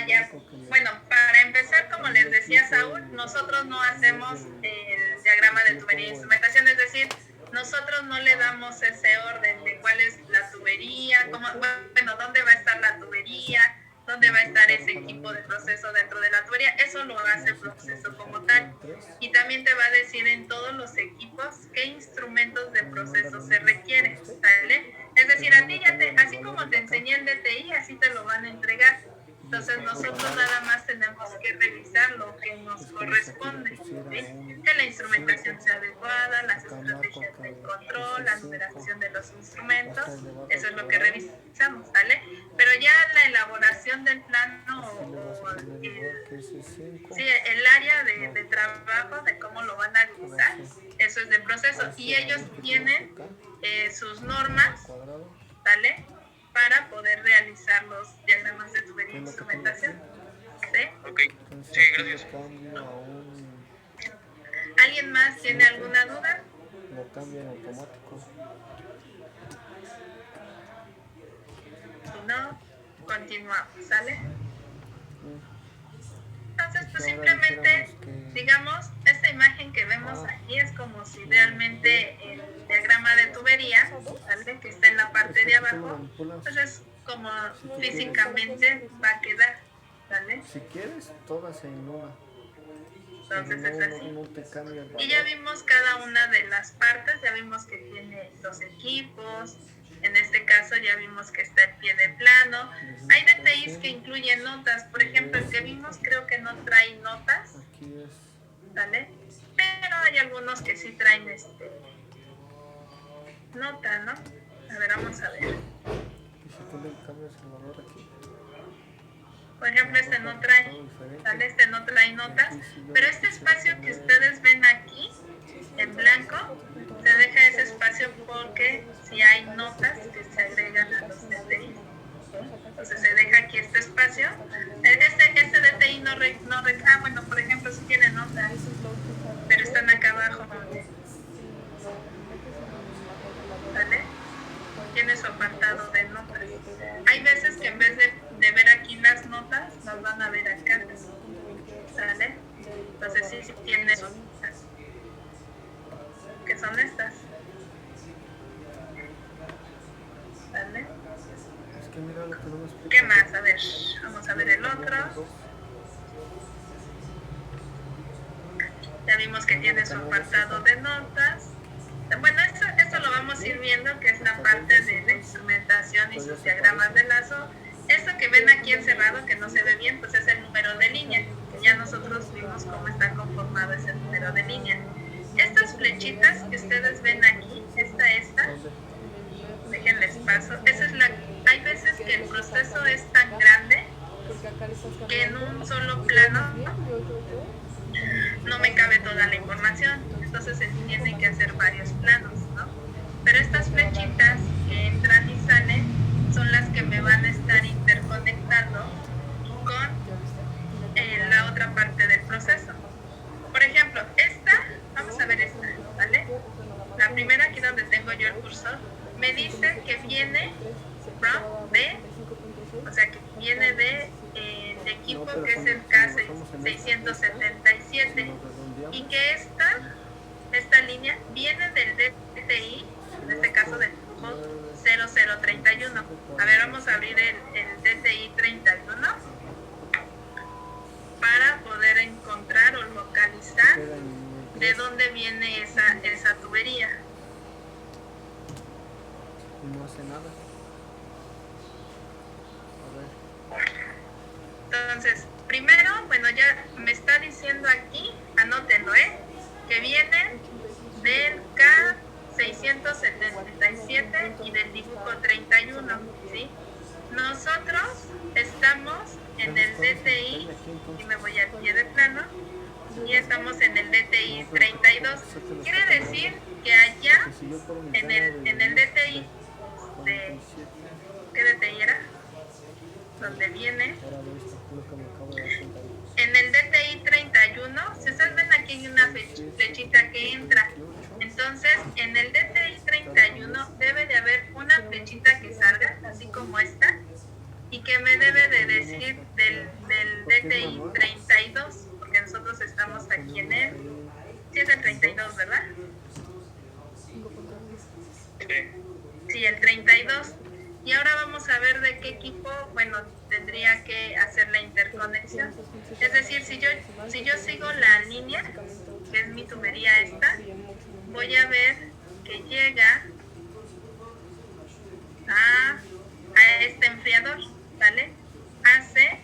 Ya. Bueno, para empezar, como les decía Saúl, nosotros no hacemos el diagrama de tubería de instrumentación, es decir, nosotros no le damos ese orden de cuál es la tubería, dónde va a estar la tubería, dónde va a estar ese equipo de proceso dentro de la tubería. Eso lo hace el proceso como tal. Y también te va a decir en todos los equipos qué instrumentos de proceso se requieren, ¿sale? Es decir, a ti así como te enseñé el DTI, así te lo van a entregar. Entonces nosotros nada más tenemos que revisar lo que nos corresponde, ¿sí? Que la instrumentación sea adecuada, las estrategias de control, la numeración de los instrumentos, eso es lo que revisamos, ¿vale? Pero ya la elaboración del plano el área de trabajo, de cómo lo van a realizar, eso es de proceso. Y ellos tienen sus normas, ¿vale? Para poder realizar los diagramas de tubería e instrumentación. ¿Sí? Ok, sí, gracias. ¿Alguien más tiene alguna duda? Lo cambian automático. Si no, continuamos, ¿sale? Entonces, pues simplemente, digamos, esta imagen que vemos aquí es como si realmente el diagrama de tubería, ¿vale? Que está en la parte de abajo, pues es como físicamente va a quedar, ¿vale? Si quieres, todas en una. Entonces es así. No te cambia el valor. Y ya vimos cada una de las partes, ya vimos que tiene los equipos, en este caso ya vimos que está el pie de plano. Hay DTIs que incluyen notas, por ejemplo, el que vimos creo que no trae notas, ¿vale? Pero hay algunos que sí traen nota, ¿no? A ver, vamos a ver. Y si tú le cambias el valor aquí. Por ejemplo, este no trae, ¿vale? Este no trae notas, pero este espacio que ustedes ven aquí, en blanco, se deja ese espacio porque si hay notas que se agregan a los DTI. Entonces se deja aquí este espacio. Este DTI bueno, por ejemplo, sí tiene notas, pero están acá abajo. ¿Vale? Tiene su apartado de notas. Hay veces que en vez de ver aquí las notas, las van a ver acá. ¿Vale? Entonces sí tiene sus notas. Que son estas. ¿Vale? Es que mira lo que no me explica. ¿Qué más? A ver, vamos a ver el otro. Ya vimos que tiene su apartado de notas. Bueno, esto lo vamos a ir viendo, que es la parte de la instrumentación y sus diagramas de lazo. Esto que ven aquí encerrado, que no se ve bien, pues es el número de línea. Ya nosotros vimos cómo está conformado ese número de línea. Estas flechitas que ustedes ven aquí, esta, déjenles paso. Hay veces que el proceso es tan grande que en un solo plano no me cabe toda la información. Entonces se tienen que hacer varios planos, ¿no? Pero estas flechitas que entran y salen son las que me van a estar interconectando con la otra parte del proceso. Por ejemplo, vamos a ver esta, ¿vale? La primera aquí donde tengo yo el cursor, me dice que viene o sea que viene de equipo que es el K677 y que esta esta línea viene del DTI, en este caso del dibujo 0031. A ver, vamos a abrir el DTI 31 para poder encontrar o localizar de dónde viene esa tubería. Y no hace nada. A ver. Entonces, primero, bueno, ya me está diciendo aquí, anótenlo, que viene del K677 y del dibujo 31, ¿sí? Nosotros estamos en el DTI, y me voy al pie de plano, y estamos en el DTI 32. Quiere decir que allá, en el DTI, ¿qué DTI era? Donde viene, en el DTI 31, si ustedes ven aquí hay una flechita que entra. Entonces, en el DTI 31 debe de haber una flechita que salga, así como esta, y que me debe de decir del DTI 32, porque nosotros estamos aquí en el, sí es el 32, ¿verdad? Sí, el 32. Y ahora vamos a ver de qué equipo, bueno, tendría que hacer la interconexión. Es decir, si yo sigo la línea, que es mi tubería esta, voy a ver que llega a este enfriador, ¿vale? AC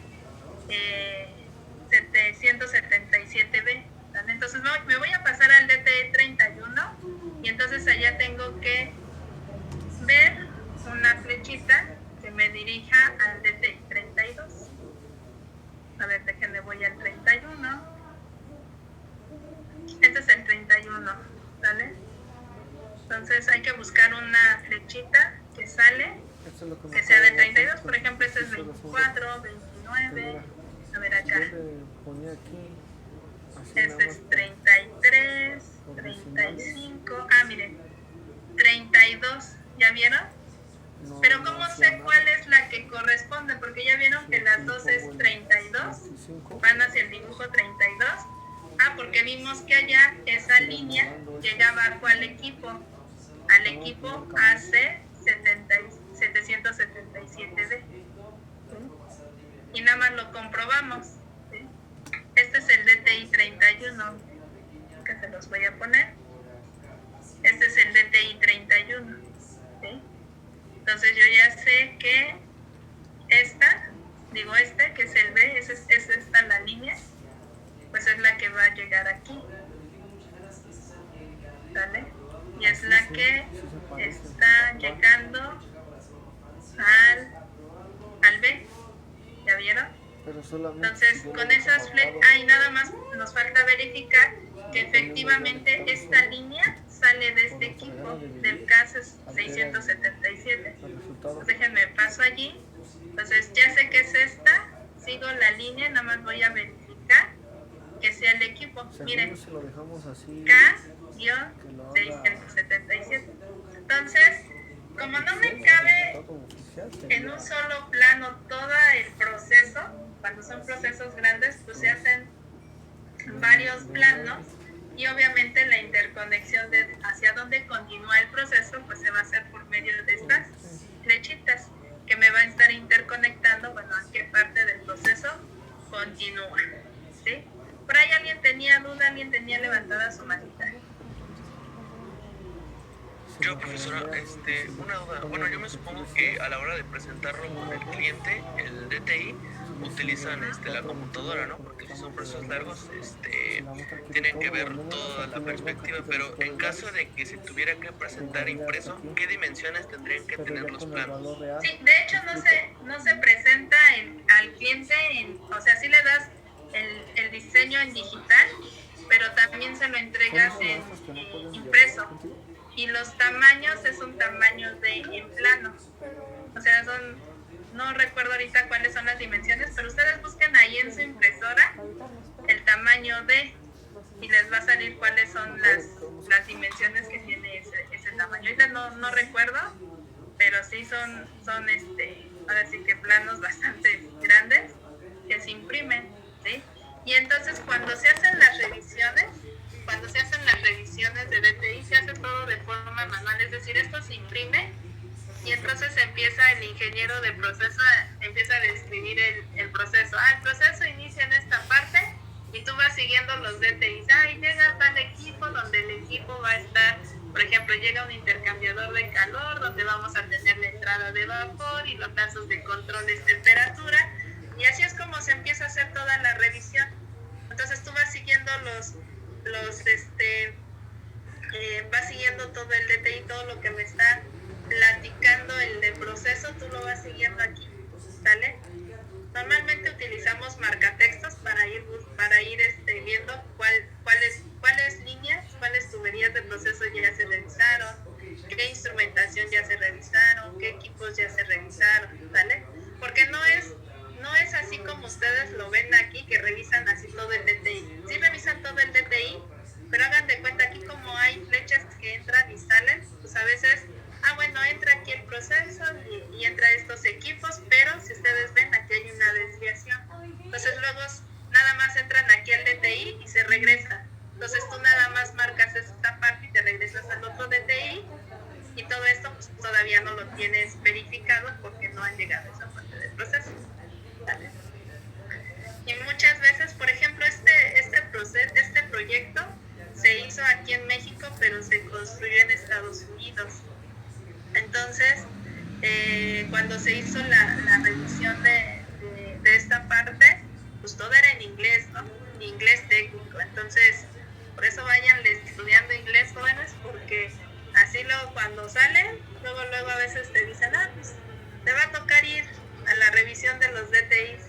777B, ¿vale? Entonces me voy a pasar al DTE 31 y entonces allá tengo que ver una flechita que me dirija al DTI 32. A ver, déjenme, voy al 31. Este es el 31, ¿vale? Entonces hay que buscar una flechita que sale, que sea del 32. Por ejemplo, este es 24, 29. A ver acá. Este es 33, 35. Ah, miren, 32. ¿Ya vieron? Pero ¿cómo sé cuál es la que corresponde? Porque ya vieron que las dos es 32, van hacia el dibujo 32. Ah, porque vimos que allá esa línea llegaba a cuál equipo, al equipo AC 777D. Y nada más lo comprobamos, ¿sí? Este es el DTI 31, que se los voy a poner. Este es el DTI 31, ¿sí? Entonces yo ya sé que que es el B, es esta la línea, pues es la que va a llegar aquí, ¿vale? Y es la que está llegando al B, ¿ya vieron? Entonces con esas flechas, nada más nos falta verificar que efectivamente esta línea sale de este equipo del K677. Pues déjenme paso allí. Entonces ya sé que es esta, sigo la línea, nada más voy a verificar que sea el equipo. Miren, K-677. Entonces, como no me cabe en un solo plano todo el proceso, cuando son procesos grandes, pues se hacen varios planos y obviamente la interconexión de hacia dónde continúa el proceso, pues se va a hacer por medio de estas flechitas que me va a estar interconectando, bueno, a qué parte del proceso continúa, ¿sí? Por ahí alguien tenía duda, alguien tenía levantada su manita. Yo, profesora, una duda. Bueno, yo me supongo que a la hora de presentarlo con el cliente, el DTI, utilizan la computadora, ¿no? Porque si son procesos largos, tienen que ver toda la perspectiva, pero en caso de que se tuviera que presentar impreso, ¿qué dimensiones tendrían que tener los planos? Sí, de hecho no se presenta al cliente, o sea, sí le das el diseño en digital, pero también se lo entregas en impreso. Y los tamaños es un tamaño en plano. O sea, no recuerdo ahorita cuáles son las dimensiones, pero ustedes busquen ahí en su impresora el tamaño y les va a salir cuáles son las dimensiones que tiene ese tamaño. Ahorita no recuerdo, pero sí son ahora sí que planos bastante grandes que se imprimen, ¿sí? Y entonces cuando se hacen las revisiones, cuando se hacen las revisiones de DTI, se hace todo de forma manual, es decir, esto se imprime y entonces empieza el ingeniero de proceso, empieza a describir el proceso. El proceso inicia en esta parte y tú vas siguiendo los DTIs. Y llega tal equipo donde el equipo va a estar, por ejemplo, llega un intercambiador de calor donde vamos a tener la entrada de vapor y los datos de control de temperatura, y así es como se empieza a hacer toda la revisión. Entonces tú vas siguiendo vas siguiendo todo el DTI, todo lo que me está platicando el de proceso, tú lo vas siguiendo aquí, ¿sale? Normalmente utilizamos marcatextos para ir viendo cuáles líneas, cuáles tuberías de proceso ya se revisaron, qué instrumentación ya se revisaron, qué equipos ya se revisaron, ¿vale? Porque no es así como ustedes lo ven aquí, que revisan así todo el DTI. Sí revisan todo el DTI, pero hagan de cuenta aquí como hay flechas que entran y salen, pues a veces, bueno, entra aquí el proceso y entra estos equipos, pero si ustedes ven, aquí hay una desviación. Entonces luego nada más entran aquí al DTI y se regresan. Entonces tú nada más marcas esta parte y te regresas al otro DTI, y todo esto pues todavía no lo tienes verificado porque no han llegado a esa parte del proceso. ¿Vale? Y muchas veces, por ejemplo, este proyecto se hizo aquí en México, pero se construyó en Estados Unidos. Entonces, cuando se hizo la revisión de esta parte, pues todo era en inglés, ¿no? Inglés técnico. Entonces, por eso vayan estudiando inglés, jóvenes, porque así luego cuando salen, luego a veces te dicen, pues te va a tocar ir a la revisión de los DTIs.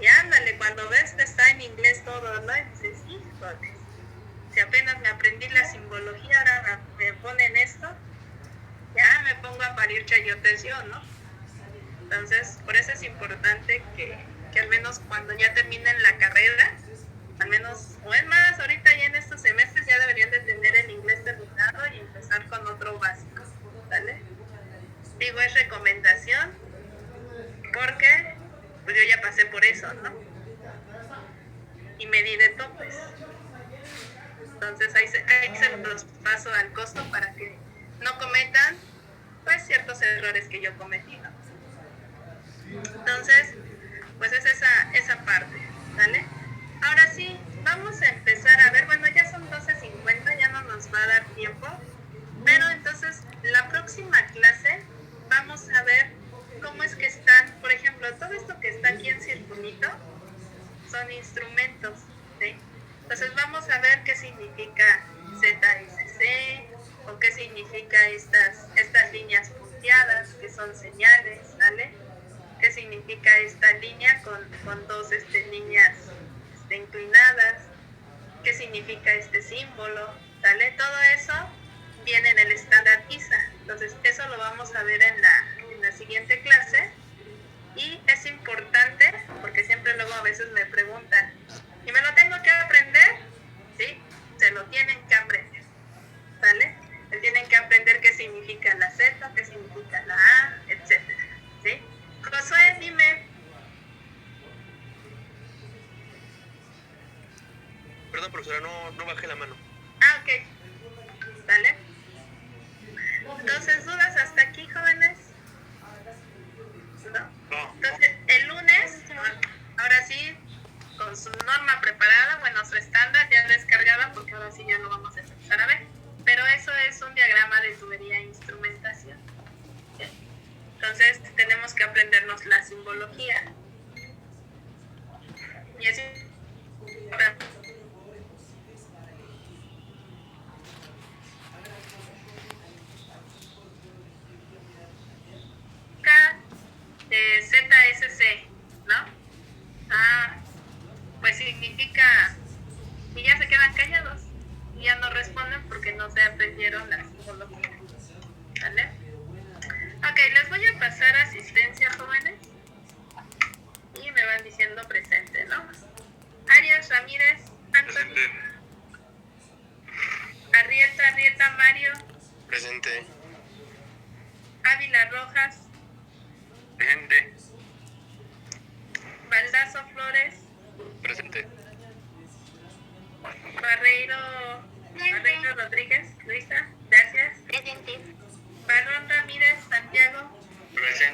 Y ándale, cuando ves que está en inglés todo, ¿no? Y dices, híjole, si apenas me aprendí la simbología, ahora me ponen esto, ya me pongo a parir chayotes yo, ¿no? Entonces, por eso es importante que al menos cuando ya terminen la carrera, al menos, o es más, ahorita ya en estos semestres ya deberían de tener el inglés terminado y empezar con otro básico, ¿vale? Digo, es recomendación, porque pues yo ya pasé por eso, ¿no? Y me di de topes. Entonces ahí se los paso al costo para que no cometan pues ciertos errores que yo cometí, ¿no? Entonces, pues es esa parte, ¿vale? Ahora sí, vamos a empezar a ver, bueno, ya son 12:50, ya no nos va a dar tiempo, pero entonces la próxima clase vamos a ver cómo es que están, por ejemplo, todo esto que está aquí en circulito son instrumentos, ¿sí? Entonces vamos a ver qué significa ZSC o qué significa estas líneas punteadas que son señales, ¿vale? ¿Qué significa esta línea con dos líneas inclinadas? ¿Qué significa este símbolo? ¿Vale? Todo eso viene en el estándar ISA. Entonces eso lo vamos a ver en la siguiente clase. Y es importante, porque siempre luego a veces me preguntan, ¿y me lo tengo que aprender? Sí, se lo tienen que aprender, ¿vale? Se tienen que aprender qué significa la Z, qué significa la A, etcétera, ¿sí? Josué, dime. Perdón, profesora, no bajé la mano. Ok, ¿vale? Entonces, ¿dudas hasta aquí, jóvenes? ¿No? Entonces, el lunes, ahora sí, con su norma preparada, bueno, su estándar ya descargada, porque ahora sí ya lo vamos a empezar a ver. Pero eso es un diagrama de tubería e instrumentación. ¿Sí? Entonces, tenemos que aprendernos la simbología. Y así... ZSC, ¿no? Pues significa, y ya se quedan callados y ya no responden porque no se aprendieron la simbología, ¿vale? Ok, les voy a pasar asistencia, jóvenes, y me van diciendo presente, ¿no? Arias Ramírez, Anthony. Arrieta Mario. Presente. Ávila Rojas. Presente. Baldazo Flores. Presente. Barreiro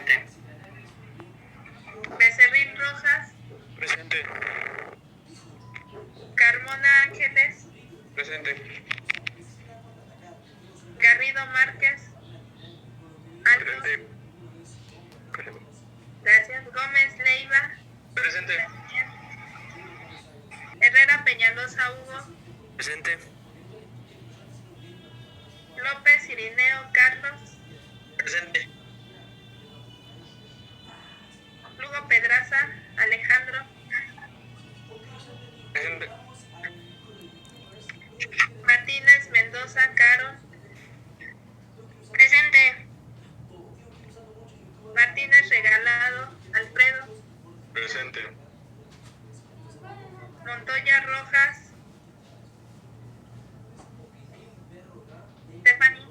Presente. Becerril Rojas, Presente. Carmona Ángeles, Presente. Garrido Márquez, Altos, Presente. gracias, Gómez Leiva, Presente. Herrera Peñalosa Hugo, Presente. López Irineo Carlos, Presente. Lugo Pedraza Alejandro, Presente. Martínez Mendoza Caro, presente, Martínez Regalado Alfredo, Presente. Montoya Rojas, Stephanie,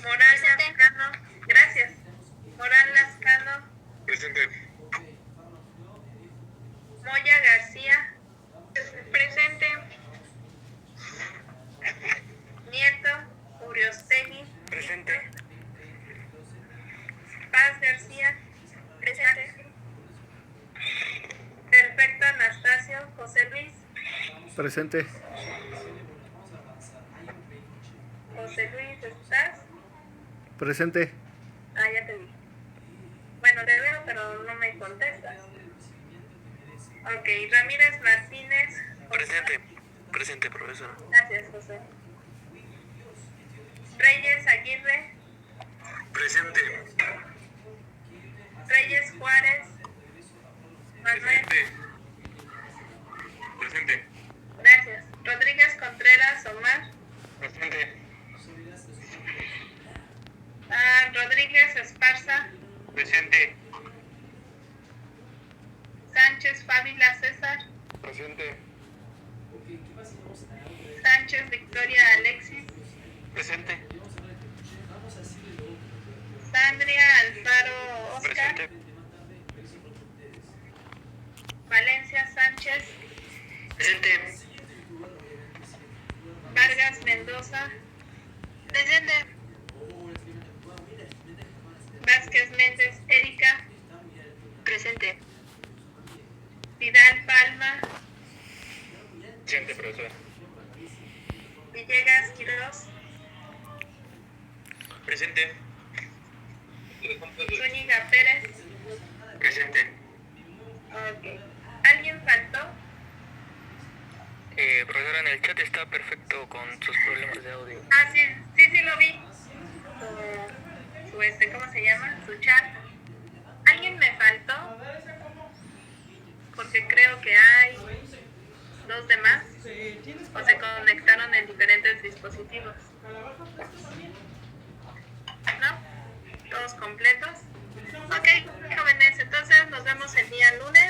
Moral Lascano, gracias, Moral Lascano, Presente. Moya García, presente, Nieto Uriostegui, Presente. Paz García, presente, Perfecto Anastasio José Luis, Presente. José Luis, ¿estás? Presente. Ah, ya te vi. Bueno, te veo, pero no me contestas. Ok, Ramírez Martínez. Presente. Presente, profesora. Gracias, José. Reyes Aguirre, Presente. Reyes Juárez, Manuel. Presente. Gracias. Rodríguez Contreras Omar. Presente. Rodríguez Esparza, Presente. Sánchez Fábila César, Presente. Sánchez Victoria Alexis, Presente. Sandria Alfaro Oscar, Presente. Valencia Sánchez, Presente. Vargas Mendoza, presente, Vázquez Méndez Erika, presente, Vidal Palma, Presente, profesora. Villegas Quiroz, Presente. Zúñiga Pérez. Presente. Ok. ¿Alguien faltó? Profesora, en el chat está perfecto con sus problemas de audio. Ah, sí, sí lo vi. ¿Cómo se llama? Su chat. ¿Alguien me faltó? Porque creo que hay dos demás. O se conectaron en diferentes dispositivos. ¿No? ¿Todos completos? Ok, jóvenes, entonces nos vemos el día lunes.